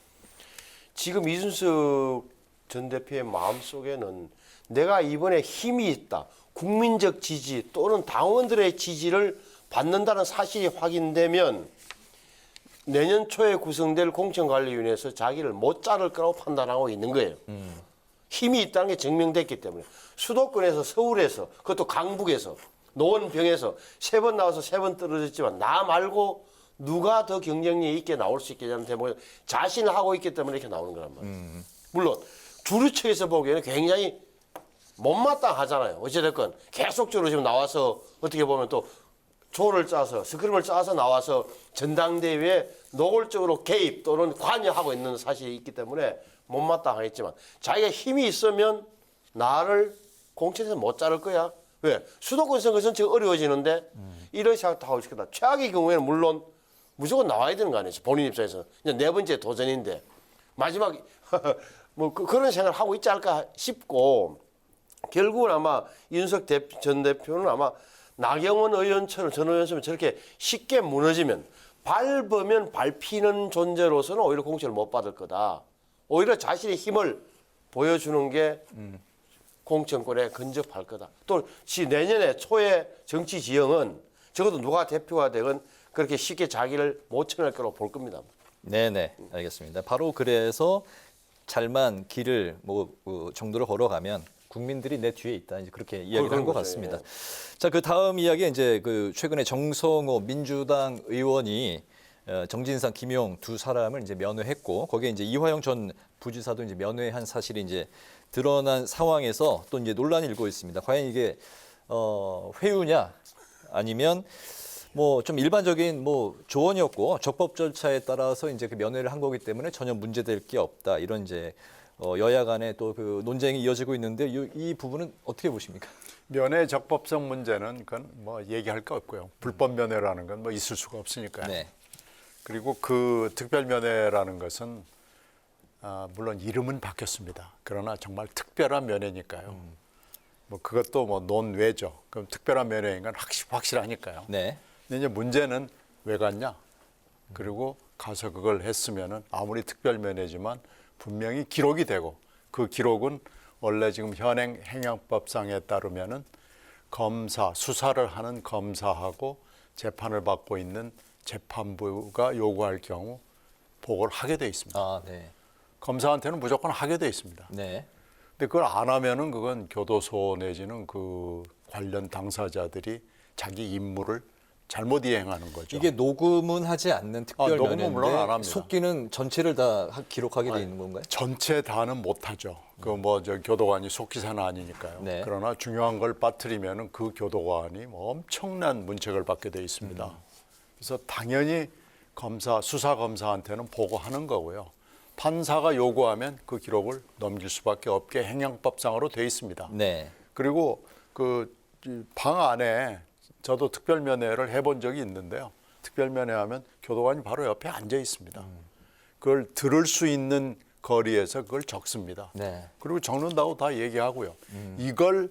지금 이준석 전 대표의 마음속에는 내가 이번에 힘이 있다. 국민적 지지 또는 당원들의 지지를 받는다는 사실이 확인되면 내년 초에 구성될 공천관리위원회에서 자기를 못 자를 거라고 판단하고 있는 거예요. 힘이 있다는 게 증명됐기 때문에 수도권에서 서울에서 그것도 강북에서 노원병에서 3번 나와서 3번 떨어졌지만 나 말고 누가 더 경쟁력이 있게 나올 수 있겠냐는 대목에 자신을 하고 있기 때문에 이렇게 나오는 거란 말이에요. 물론 주류 측에서 보기에는 굉장히 못마땅하잖아요. 어찌됐건 계속적으로 지금 나와서 어떻게 보면 또 조를 짜서 스크림을 짜서 나와서 전당대회에 노골적으로 개입 또는 관여하고 있는 사실이 있기 때문에 못마땅하겠지만 자기가 힘이 있으면 나를 공천에서 못 자를 거야. 왜? 수도권 선거는 지금 어려워지는데 이런 생각도 하고 싶겠다. 최악의 경우에는 물론 무조건 나와야 되는 거 아니에요. 본인 입장에서는. 이제 4번째 도전인데 마지막 뭐 그런 생각을 하고 있지 않을까 싶고 결국은 아마 이준석 전 대표는 아마 나경원 의원처럼 전 의원처럼 저렇게 쉽게 무너지면 밟으면 밟히는 존재로서는 오히려 공천을 못 받을 거다. 오히려 자신의 힘을 보여주는 게 공천권에 근접할 거다. 또 내년에 초에 정치 지형은 적어도 누가 대표가 되건 그렇게 쉽게 자기를 못 쳐낼 거라고 볼 겁니다. 네네, 알겠습니다. 바로 그래서 잘만 길을 정도로 걸어가면 국민들이 내 뒤에 있다. 이제 그렇게 이야기를 한 것 같습니다. 자, 그 다음 이야기 이제 그 최근에 정성호 민주당 의원이 정진상, 김용 두 사람을 이제 면회했고 거기에 이제 이화영 전 부지사도 이제 면회한 사실이 이제 드러난 상황에서 또 이제 논란이 일고 있습니다. 과연 이게 회유냐 아니면 뭐 좀 일반적인 뭐 조언이었고 적법 절차에 따라서 이제 그 면회를 한 거기 때문에 전혀 문제될 게 없다. 이런 이제 여야 간에 또 그 논쟁이 이어지고 있는데 이 부분은 어떻게 보십니까? 면회 적법성 문제는 그건 뭐 얘기할 거 없고요. 불법 면회라는 건 뭐 있을 수가 없으니까요. 네. 그리고 그 특별 면회라는 것은 물론 이름은 바뀌었습니다. 그러나 정말 특별한 면회니까요. 뭐 그것도 뭐 논외죠. 그럼 특별한 면회인 건 확실하니까요. 네. 근데 이제 문제는 왜 갔냐? 그리고 가서 그걸 했으면은 아무리 특별 면회지만 분명히 기록이 되고 그 기록은 원래 지금 현행 행정법상에 따르면은 수사를 하는 검사하고 재판을 받고 있는 재판부가 요구할 경우 보고를 하게 돼 있습니다. 네. 검사한테는 무조건 하게 돼 있습니다. 네. 근데 그걸 안 하면은 그건 교도소 내지는 그 관련 당사자들이 자기 임무를 잘못 이행하는 거죠. 이게 녹음은 하지 않는 특별 녹음은 물론 안 면회인데 합니다. 속기는 전체를 다 기록하게 돼 있는 건가요? 전체 다는 못하죠. 그 뭐 저 교도관이 속기사는 아니니까요. 네. 그러나 중요한 걸 빠뜨리면은 그 교도관이 뭐 엄청난 문책을 받게 돼 있습니다. 그래서 당연히 수사 검사한테는 보고하는 거고요. 판사가 요구하면 그 기록을 넘길 수밖에 없게 행정법상으로 돼 있습니다. 네. 그리고 그 방 안에 저도 특별면회를 해본 적이 있는데요. 특별면회하면 교도관이 바로 옆에 앉아 있습니다. 그걸 들을 수 있는 거리에서 그걸 적습니다. 네. 그리고 적는다고 다 얘기하고요. 이걸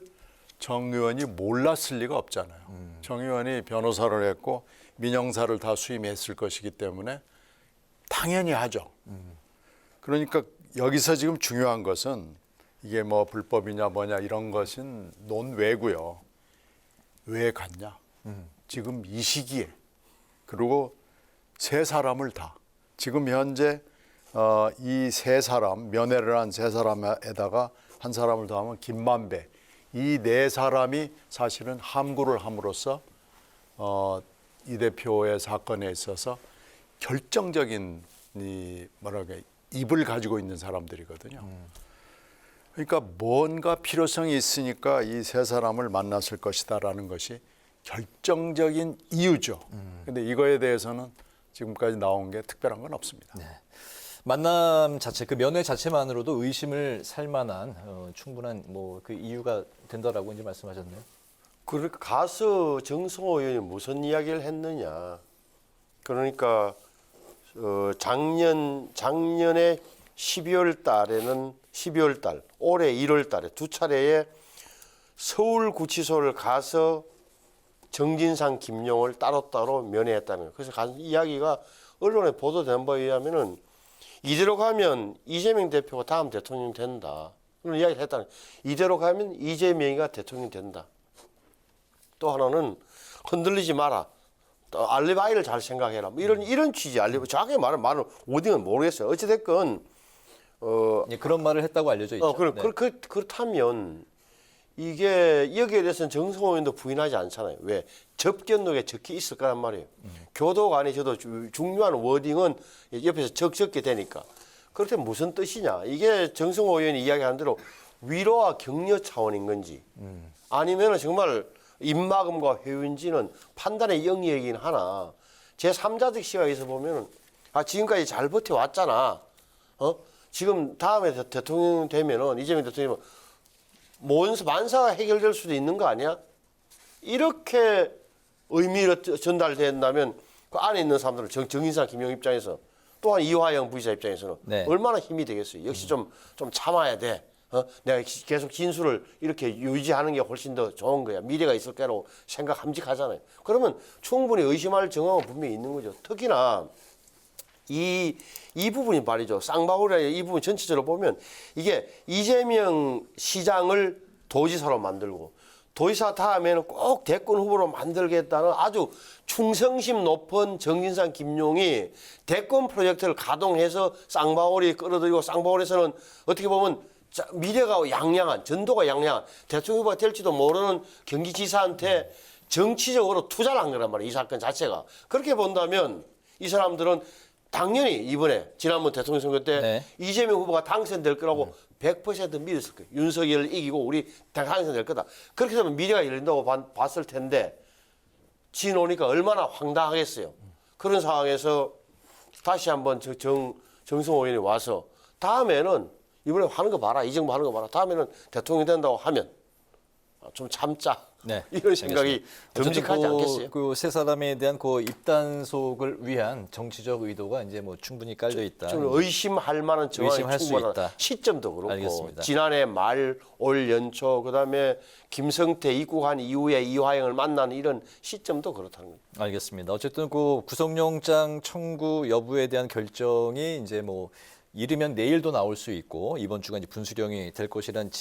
정 의원이 몰랐을 리가 없잖아요. 정 의원이 변호사를 했고 민형사를 다 수임했을 것이기 때문에 당연히 하죠. 그러니까 여기서 지금 중요한 것은 이게 뭐 불법이냐 뭐냐 이런 것은 논외고요. 왜 갔냐? 지금 이 시기에 그리고 세 사람을 다 지금 현재 이 세 사람 면회를 한 세 사람에다가 한 사람을 더하면 김만배 이 네 사람이 사실은 함구를 함으로써 이 대표의 사건에 있어서 결정적인 입을 가지고 있는 사람들이거든요. 그러니까 뭔가 필요성이 있으니까 이 세 사람을 만났을 것이다라는 것이 결정적인 이유죠. 근데 이거에 대해서는 지금까지 나온 게 특별한 건 없습니다. 네. 만남 자체, 그 면회 자체만으로도 의심을 살 만한 충분한 뭐 그 이유가 된다라고 이제 말씀하셨네요. 그러니까 가서 정성호 의원이 무슨 이야기를 했느냐. 그러니까 작년에 12월 달에는 12월 달, 올해 1월 달에 두 차례에 서울구치소를 가서 정진상, 김용을 따로따로 면회했다는 거예요. 그래서 이야기가 언론에 보도된 바에 의하면은 이대로 가면 이재명 대표가 다음 대통령이 된다. 그런 이야기를 했다는 거예요. 이대로 가면 이재명이가 대통령이 된다. 또 하나는 흔들리지 마라. 또 알리바이를 잘 생각해라. 뭐 이런 취지. 정확하게 말은 워딩은 모르겠어요. 어찌됐건 예, 그런 말을 했다고 알려져 있죠. 그렇다면 이게 여기에 대해서는 정성호 의원도 부인하지 않잖아요. 왜? 접견록에 적혀 있을 거란 말이에요. 교도관이 저도 중요한 워딩은 옆에서 적게 되니까. 그렇다면 무슨 뜻이냐. 이게 정성호 의원이 이야기하는 대로 위로와 격려 차원인 건지 아니면 정말 입막음과 회유인지는 판단의 영역이긴 하나 제3자적 시각에서 보면 지금까지 잘 버텨왔잖아. 지금 다음에 대통령 되면은 이재명 대통령이 만사가 해결될 수도 있는 거 아니야? 이렇게 의미로 전달된다면 그 안에 있는 사람들은 정인상, 김용 입장에서 또한 이화영 부지사 입장에서는 네. 얼마나 힘이 되겠어요. 역시 좀 참아야 돼. 내가 계속 진술을 이렇게 유지하는 게 훨씬 더 좋은 거야. 미래가 있을 거라고 함직하잖아요. 그러면 충분히 의심할 정황은 분명히 있는 거죠. 특히나 이 부분이 말이죠. 쌍방울이라 이 부분 전체적으로 보면 이게 이재명 시장을 도지사로 만들고 도지사 다음에는 꼭 대권 후보로 만들겠다는 아주 충성심 높은 정진상, 김용이 대권 프로젝트를 가동해서 쌍방울이 끌어들이고 쌍방울에서는 어떻게 보면 미래가 양양한, 전도가 양양한 대통령 후보가 될지도 모르는 경기지사한테 정치적으로 투자를 한 거란 말이에요. 이 사건 자체가. 그렇게 본다면 이 사람들은 당연히 이번에 지난번 대통령 선거 때 이재명 후보가 당선될 거라고 100% 믿었을 거예요. 윤석열을 이기고 우리 당선될 거다. 그렇게 되면 미래가 열린다고 봤을 텐데 지 노니까 얼마나 황당하겠어요. 그런 상황에서 다시 한번 정성호 의원이 와서 다음에는 이번에 하는 거 봐라. 이 정부 하는 거 봐라. 다음에는 대통령이 된다고 하면 좀 참자. 네, 이런 생각이 듬직하지 않겠어요? 그 세 사람에 대한 그 입단속을 위한 정치적 의도가 이제 뭐 충분히 깔려 있다. 좀 의심할 만한 정황이 충분한 시점도 그렇고 알겠습니다. 지난해 말 올 연초 그다음에 김성태 입국한 이후에 이화영을 만나는 이런 시점도 그렇다는 거죠. 알겠습니다. 어쨌든 그 구속영장 청구 여부에 대한 결정이 이제 뭐 이르면 내일도 나올 수 있고 이번 주가 이제 분수령이 될 것이라는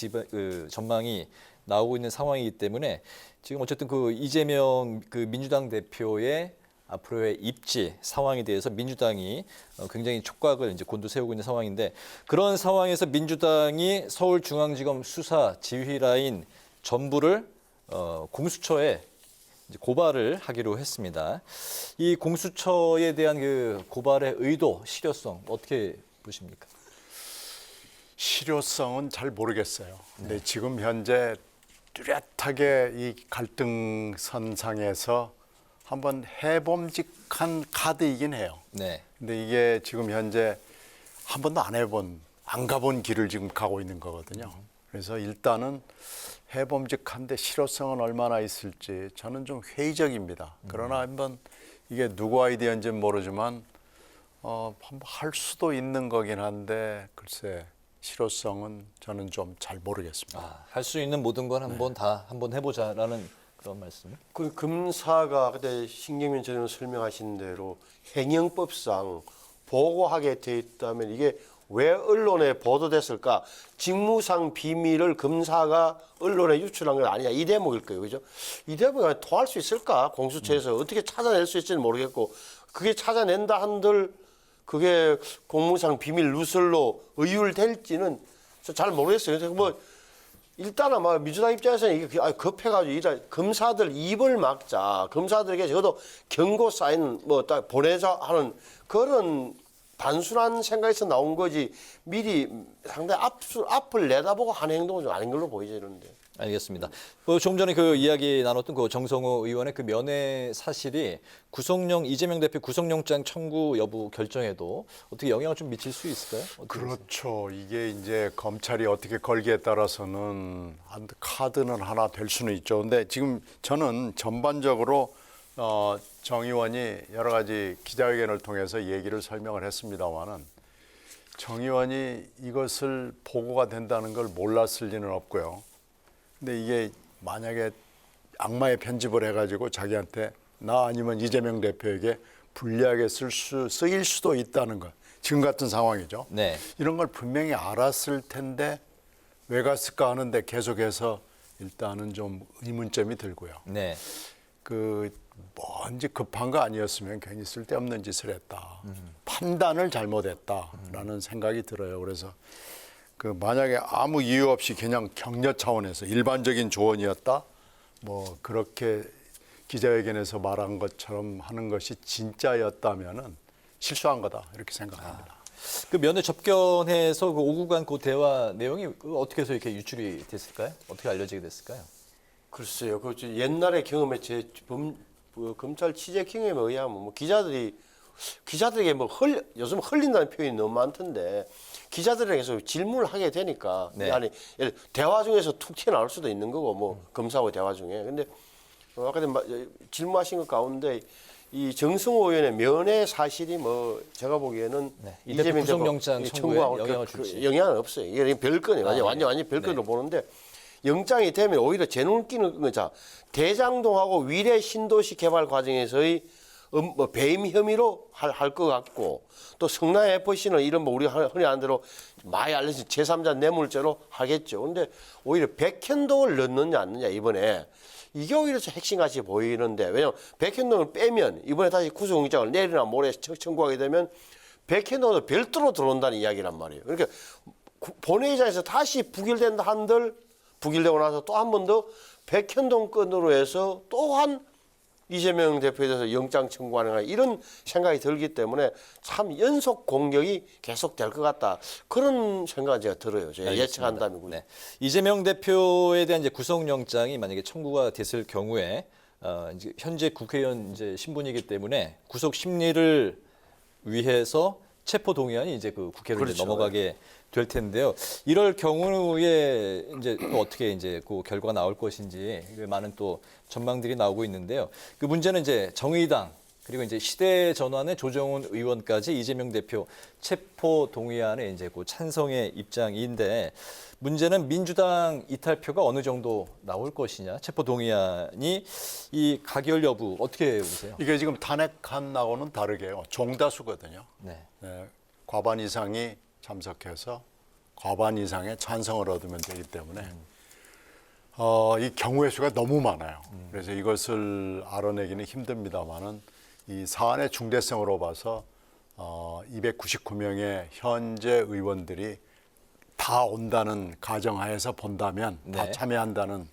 전망이 나오고 있는 상황이기 때문에 지금 어쨌든 그 이재명 그 민주당 대표의 앞으로의 입지 상황에 대해서 민주당이 굉장히 촉각을 이제 곤두세우고 있는 상황인데 그런 상황에서 민주당이 서울중앙지검 수사 지휘라인 전부를 공수처에 이제 고발을 하기로 했습니다. 이 공수처에 대한 그 고발의 의도, 실효성 어떻게 보십니까? 실효성은 잘 모르겠어요. 근데 지금 현재 뚜렷하게 이 갈등선상에서 한번 해봄직한 카드이긴 해요. 네. 근데 이게 지금 현재 한 번도 안 가본 길을 지금 가고 있는 거거든요. 그래서 일단은 해봄직한데 실효성은 얼마나 있을지 저는 좀 회의적입니다. 그러나 한번 이게 누구 아이디어인지는 모르지만 한번 할 수도 있는 거긴 한데 글쎄 실효성은 저는 좀 잘 모르겠습니다. 할 수 있는 모든 건 한번 해보자라는 그런 말씀. 그 검사가 그때 신경민 전의원 설명하신 대로 행영법상 보고하게 돼 있다면 이게 왜 언론에 보도됐을까? 직무상 비밀을 검사가 언론에 유출한 건 아니냐 이 대목일 거예요, 그죠? 이 대목이 통할 수 있을까? 공수처에서 어떻게 찾아낼 수 있을지는 모르겠고 그게 찾아낸다 한들 그게 공무상 비밀 누설로 의율될지는 잘 모르겠어요. 그래서 뭐 일단 아마 민주당 입장에서는 이게 급해가지고 일단 검사들 입을 막자, 검사들에게 적어도 경고 사인 뭐 딱 보내자 하는 그런 단순한 생각에서 나온 거지 미리 상당히 앞을 내다보고 하는 행동은 좀 아닌 걸로 보이죠, 이런데. 알겠습니다. 조금 전에 그 이야기 나눴던 그 정성호 의원의 그 면회 사실이 이재명 대표 구속영장 청구 여부 결정에도 어떻게 영향을 좀 미칠 수 있을까요? 그렇죠. 이게 이제 검찰이 어떻게 걸기에 따라서는 카드는 하나 될 수는 있죠. 근데 지금 저는 전반적으로 정 의원이 여러 가지 기자회견을 통해서 얘기를 설명을 했습니다마는 정 의원이 이것을 보고가 된다는 걸 몰랐을 리는 없고요. 근데 이게 만약에 악마의 편집을 해가지고 자기한테 나 아니면 이재명 대표에게 불리하게 쓰일 수도 있다는 것. 지금 같은 상황이죠. 네. 이런 걸 분명히 알았을 텐데 왜 갔을까 하는데 계속해서 일단은 좀 의문점이 들고요. 네. 뭔지 급한 거 아니었으면 괜히 쓸데없는 짓을 했다. 판단을 잘못했다라는 생각이 들어요. 그래서 만약에 아무 이유 없이 그냥 격려 차원에서 일반적인 조언이었다. 뭐 그렇게 기자회견에서 말한 것처럼 하는 것이 진짜였다면은 실수한 거다 이렇게 생각합니다. 그 면회 접견해서 그 오고 간 그 대화 내용이 어떻게 해서 이렇게 유출이 됐을까요? 어떻게 알려지게 됐을까요? 글쎄요. 그 옛날의 경험에 검찰 취재 경험에 의하면 뭐 기자들에게 요즘 흘린다는 표현이 너무 많던데 기자들에게서 질문을 하게 되니까 아니 대화 중에서 툭 튀어나올 수도 있는 거고 뭐 검사하고 대화 중에 근데 아까 질문하신 것 가운데 이 정성호 의원의 면회 사실이 뭐 제가 보기에는 이재명 구속영장 청구에 영향을 줄지 영향은 없어요. 이게 별건이에요. 완전 별건으로 보는데 영장이 되면 오히려 제 눈길은 거자 대장동하고 위례 신도시 개발 과정에서의 배임 혐의로 할 것 같고 또 성남 FC는 이런 뭐 우리가 흔히 아는 대로 많이 알려진 제3자 뇌물죄로 하겠죠. 근데 오히려 백현동을 넣느냐 안 넣느냐 이번에 이게 오히려 핵심같이 보이는데 왜냐하면 백현동을 빼면 이번에 다시 구속영장을 내일이나 모레 청구하게 되면 백현동도 별도로 들어온다는 이야기란 말이에요. 그러니까 본회의장에서 다시 부결된다 한들 부결되고 나서 또 한 번 더 백현동 건으로 해서 또한 이재명 대표에 대해서 영장 청구하는 이런 생각이 들기 때문에 참 연속 공격이 계속될 것 같다. 그런 생각은 제가 들어요. 제가 예측한다면. 네. 이재명 대표에 대한 이제 구속영장이 만약에 청구가 됐을 경우에 이제 현재 국회의원 이제 신분이기 때문에 구속 심리를 위해서 체포 동의안이 이제 그 국회로 그렇죠. 이제 넘어가게 될 텐데요. 이럴 경우에 이제 또 어떻게 이제 그 결과가 나올 것인지 많은 또 전망들이 나오고 있는데요. 그 문제는 이제 정의당 그리고 이제 시대전환의 조정훈 의원까지 이재명 대표 체포 동의안에 이제 그 찬성의 입장인데 문제는 민주당 이탈표가 어느 정도 나올 것이냐, 체포 동의안이 이 가결 여부 어떻게 보세요? 이게 지금 탄핵안하고는 다르게요. 종다수거든요. 네. 과반 이상이 참석해서 과반 이상의 찬성을 얻으면 되기 때문에 이 경우의 수가 너무 많아요. 그래서 이것을 알아내기는 힘듭니다만은 이 사안의 중대성으로 봐서 299명의 현재 의원들이 다 온다는 가정하에서 본다면 다 참여한다는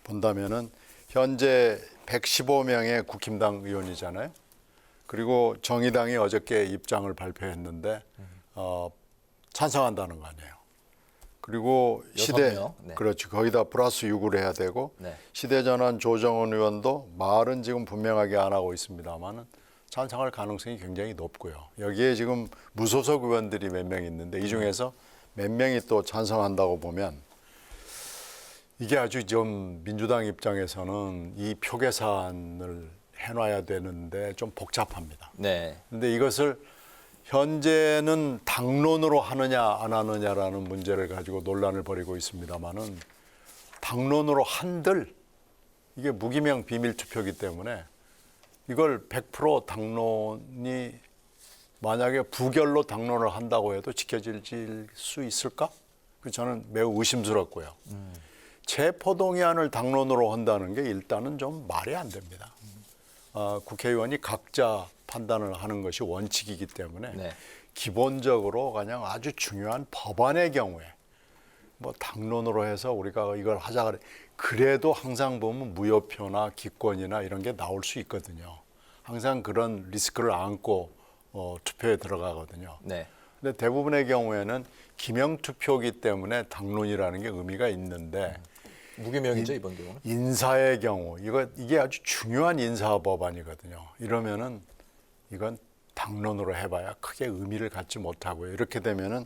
본다면은 현재 115명의 국힘당 의원이잖아요. 그리고 정의당이 어저께 입장을 발표했는데 찬성한다는 거 아니에요. 그리고 시대 6명. 네. 그렇지 거기다 플러스 6을 해야 되고 네. 시대전환 조정원 의원도 말은 지금 분명하게 안 하고 있습니다만은 찬성할 가능성이 굉장히 높고요. 여기에 지금 무소속 의원들이 몇 명 있는데 이 중에서 몇 명이 또 찬성한다고 보면 이게 아주 좀 민주당 입장에서는 이 표 계산을 해놔야 되는데 좀 복잡합니다. 네. 근데 이것을 현재는 당론으로 하느냐 안 하느냐라는 문제를 가지고 논란을 벌이고 있습니다만은 당론으로 한들 이게 무기명 비밀 투표이기 때문에 이걸 100% 당론이 만약에 부결로 당론을 한다고 해도 지켜질 수 있을까? 저는 매우 의심스럽고요. 체포동의안을 당론으로 한다는 게 일단은 좀 말이 안 됩니다. 국회의원이 각자 판단을 하는 것이 원칙이기 때문에 네. 기본적으로 그냥 아주 중요한 법안의 경우에 뭐 당론으로 해서 우리가 이걸 하자 그래도 항상 보면 무효표나 기권이나 이런 게 나올 수 있거든요. 항상 그런 리스크를 안고 투표에 들어가거든요. 네. 근데 대부분의 경우에는 기명 투표이기 때문에 당론이라는 게 의미가 있는데 무기명이죠 이번 경우는. 인사의 경우 이게 아주 중요한 인사 법안이거든요. 이러면은 이건 당론으로 해봐야 크게 의미를 갖지 못하고요. 이렇게 되면은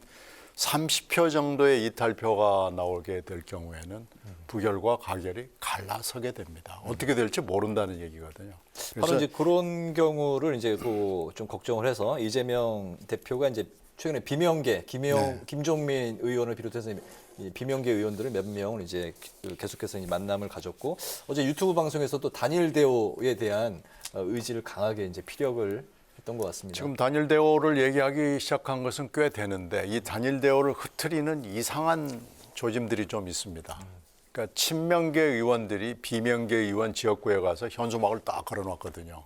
30표 정도의 이탈표가 나오게 될 경우에는 부결과 가결이 갈라서게 됩니다. 어떻게 될지 모른다는 얘기거든요. 바로 이제 그런 경우를 이제 좀 걱정을 해서 이재명 대표가 이제 최근에 비명계 네. 김종민 의원을 비롯해서 이 비명계 의원들을 몇 명을 이제 계속해서 만남을 가졌고 어제 유튜브 방송에서도 단일 대오에 대한 의지를 강하게 이제 피력을 했던 것 같습니다. 지금 단일 대오를 얘기하기 시작한 것은 꽤 되는데 이 단일 대오를 흐트리는 이상한 조짐들이 좀 있습니다. 그러니까 친명계 의원들이 비명계 의원 지역구에 가서 현수막을 딱 걸어놨거든요.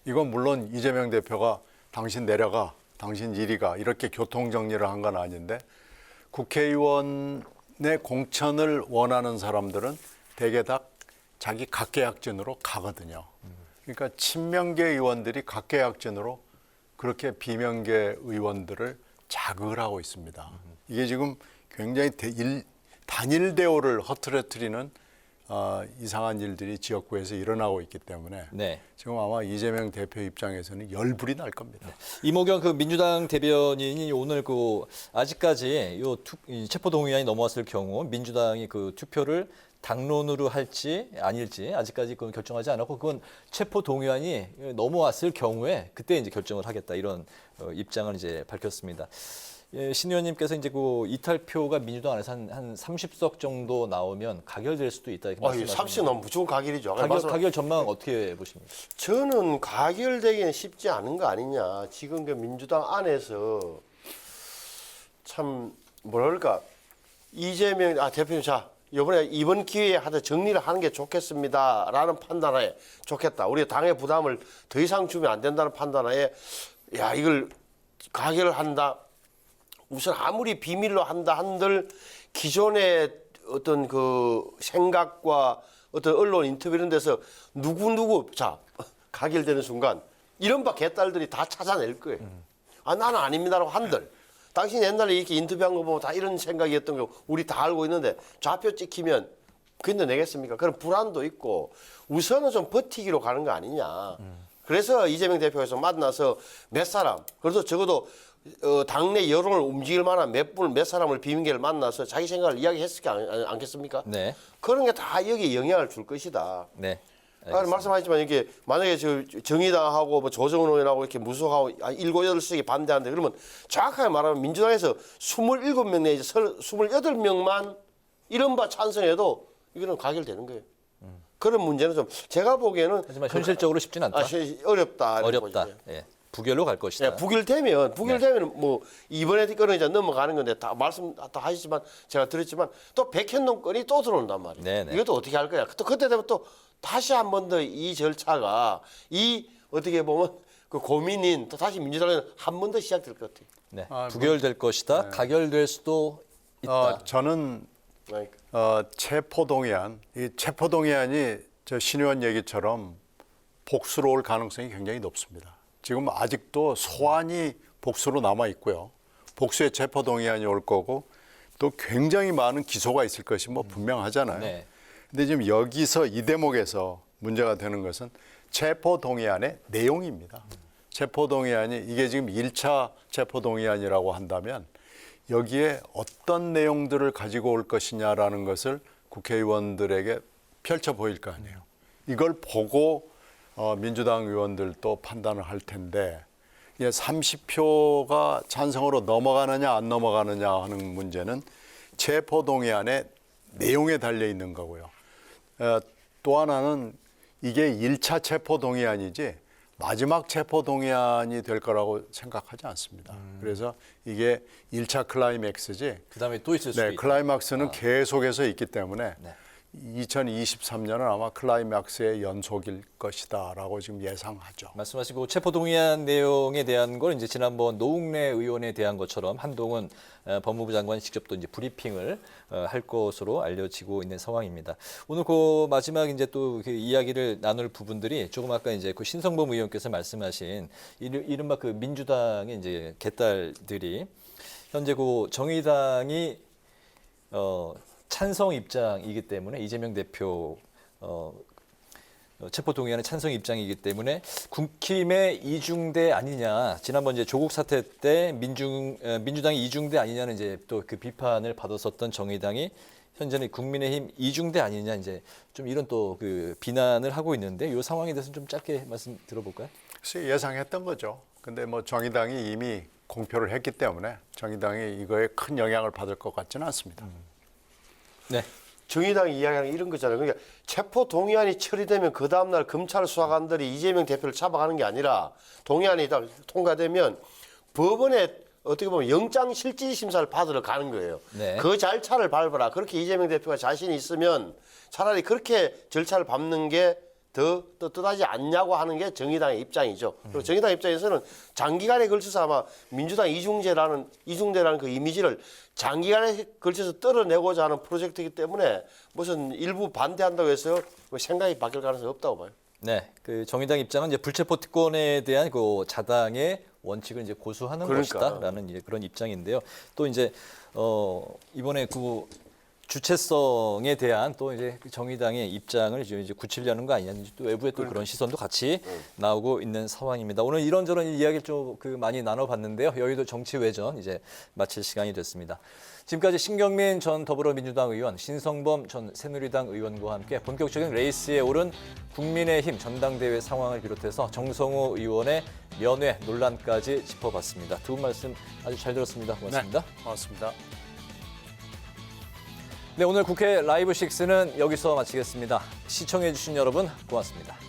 이건 물론 이재명 대표가 당신 내려가, 당신 이리 가 이렇게 교통정리를 한 건 아닌데 국회의원의 공천을 원하는 사람들은 대개 다 자기 각계약진으로 가거든요. 그러니까 친명계 의원들이 각계약진으로 그렇게 비명계 의원들을 자극을 하고 있습니다. 이게 지금 굉장히 단일 대오를 허트러뜨리는 이상한 일들이 지역구에서 일어나고 있기 때문에 네. 지금 아마 이재명 대표 입장에서는 열불이 날 겁니다. 이모경 민주당 대변인이 오늘 아직까지 이 체포동의안이 넘어왔을 경우 민주당이 투표를 당론으로 할지 아닐지 아직까지 그건 결정하지 않았고 그건 체포동의안이 넘어왔을 경우에 그때 이제 결정을 하겠다 이런 입장을 이제 밝혔습니다. 예, 신 의원님께서 이제 이탈표가 민주당 안에서 한 30석 정도 나오면 가결될 수도 있다 이렇게 말씀하셨는데 30석 나오면 무조건 가결이죠. 가결 전망은 어떻게 보십니까? 저는 가결되기는 쉽지 않은 거 아니냐. 지금 그 민주당 안에서 참 뭐랄까 이재명 대표님 이번 기회에 하다 정리를 하는 게 좋겠습니다라는 판단하에 좋겠다. 우리 당의 부담을 더 이상 주면 안 된다는 판단하에 이걸 가결을 한다. 우선 아무리 비밀로 한다 한들 기존의 어떤 그 생각과 어떤 언론 인터뷰 이런 데서 누구 가결되는 순간 이른바 개딸들이 다 찾아낼 거예요. 나는 아닙니다라고 한들. 당신 옛날에 이렇게 인터뷰한 거 보면 다 이런 생각이었던 거 우리 다 알고 있는데 좌표 찍히면 그인도 내겠습니까? 그런 불안도 있고 우선은 좀 버티기로 가는 거 아니냐. 그래서 이재명 대표에서 만나서 몇 사람, 그래서 적어도 당내 여론을 움직일 만한 몇 사람을 비명계를 만나서 자기 생각을 이야기했을 게 않겠습니까? 네. 그런 게 다 여기에 영향을 줄 것이다. 네. 말씀하셨지만 이게 만약에 정의당하고 조정은 의원하고 이렇게 무소하고 7, 8석이 반대한다 그러면 정확하게 말하면 민주당에서 27명 내지 28명만 이른바 찬성해도 이거는 가결되는 거예요. 그런 문제는 좀 제가 보기에는 하지만 현실적으로 쉽진 않다. 어렵다. 예. 부결로 갈 것이다. 부결되면 뭐 이번에 거는 이제 넘어가는 건데 다 말씀 다 하시지만 제가 들었지만 또 백현동 건이 또 들어온단 말이에요. 네네. 이것도 어떻게 할 거야? 또 그때 되면 또 다시 한 번 더 이 절차가 어떻게 보면 그 고민인 또 다시 민주당에는 한 번 더 시작될 것 같아요. 네. 부결될 것이다. 가결될 수도 있다. 저는 체포동의안, 이 체포동의안이 저 신 의원 얘기처럼 복수로 올 가능성이 굉장히 높습니다. 지금 아직도 소환이 복수로 남아 있고요. 복수의 체포동의안이 올 거고 또 굉장히 많은 기소가 있을 것이 뭐 분명하잖아요. 네. 근데 지금 여기서 이 대목에서 문제가 되는 것은 체포동의안의 내용입니다. 체포동의안이 이게 지금 1차 체포동의안이라고 한다면 여기에 어떤 내용들을 가지고 올 것이냐라는 것을 국회의원들에게 펼쳐 보일 거 아니에요. 이걸 보고 민주당 의원들도 판단을 할 텐데 이게 30표가 찬성으로 넘어가느냐 안 넘어가느냐 하는 문제는 체포동의안의 내용에 달려 있는 거고요. 또 하나는 이게 1차 체포동의안이지 마지막 체포동의안이 될 거라고 생각하지 않습니다. 그래서 이게 1차 클라이맥스지. 그다음에 또 있을 수도 있다. 클라이맥스는 계속해서 있기 때문에 2023년은 아마 클라이맥스의 연속일 것이다라고 지금 예상하죠. 말씀하시고 체포동의안 내용에 대한 걸 이제 지난번 노웅래 의원에 대한 것처럼 한동훈 법무부 장관이 직접 또 이제 브리핑을 할 것으로 알려지고 있는 상황입니다. 오늘 그 마지막 이제 또 그 이야기를 나눌 부분들이 조금 아까 이제 그 신성범 의원께서 말씀하신 이른바 그 민주당의 이제 개딸들이 현재 그 정의당이 찬성 입장이기 때문에 이재명 대표 체포동의안의 찬성 입장이기 때문에 국힘의 이중대 아니냐. 지난번 이제 조국 사태 때 민주당이 이중대 아니냐는 이제 또 그 비판을 받았었던 정의당이 현재는 국민의힘 이중대 아니냐 이제 좀 이런 또 그 비난을 하고 있는데 이 상황에 대해서 좀 짧게 말씀 들어볼까요? 글쎄 예상했던 거죠. 근데 뭐 정의당이 이미 공표를 했기 때문에 정의당이 이거에 큰 영향을 받을 것 같지는 않습니다. 네. 정의당이 이야기하는 이런 거잖아요. 그러니까 체포 동의안이 처리되면 그 다음날 검찰 수사관들이 이재명 대표를 잡아가는 게 아니라 동의안이 통과되면 법원에 어떻게 보면 영장 실질 심사를 받으러 가는 거예요. 네. 그 절차를 밟아라. 그렇게 이재명 대표가 자신이 있으면 차라리 그렇게 절차를 밟는 게 더 떳떳하지 않냐고 하는 게 정의당의 입장이죠. 그리고 정의당 입장에서는 장기간에 걸쳐서 아마 민주당 이중대라는 그 이미지를 장기간에 걸쳐서 떨어내고자 하는 프로젝트이기 때문에 무슨 일부 반대한다고 해서 생각이 바뀔 가능성이 없다고 봐요. 네, 그 정의당 입장은 이제 불체포 특권에 대한 그 자당의 원칙을 이제 고수하는 것이다라는 이제 그런 입장인데요. 또 이제 이번에 그 주체성에 대한 또 이제 정의당의 입장을 이제 굳히려는 거 아니냐는지 또 외부의 또 그런 시선도 같이 나오고 있는 상황입니다. 오늘 이런저런 이야기를 좀 그 많이 나눠봤는데요. 여의도 정치외전 이제 마칠 시간이 됐습니다. 지금까지 신경민 전 더불어민주당 의원, 신성범 전 새누리당 의원과 함께 본격적인 레이스에 오른 국민의힘 전당대회 상황을 비롯해서 정성호 의원의 면회 논란까지 짚어봤습니다. 두 분 말씀 아주 잘 들었습니다. 고맙습니다. 네, 고맙습니다. 네, 오늘 국회 라이브 6는 여기서 마치겠습니다. 시청해주신 여러분 고맙습니다.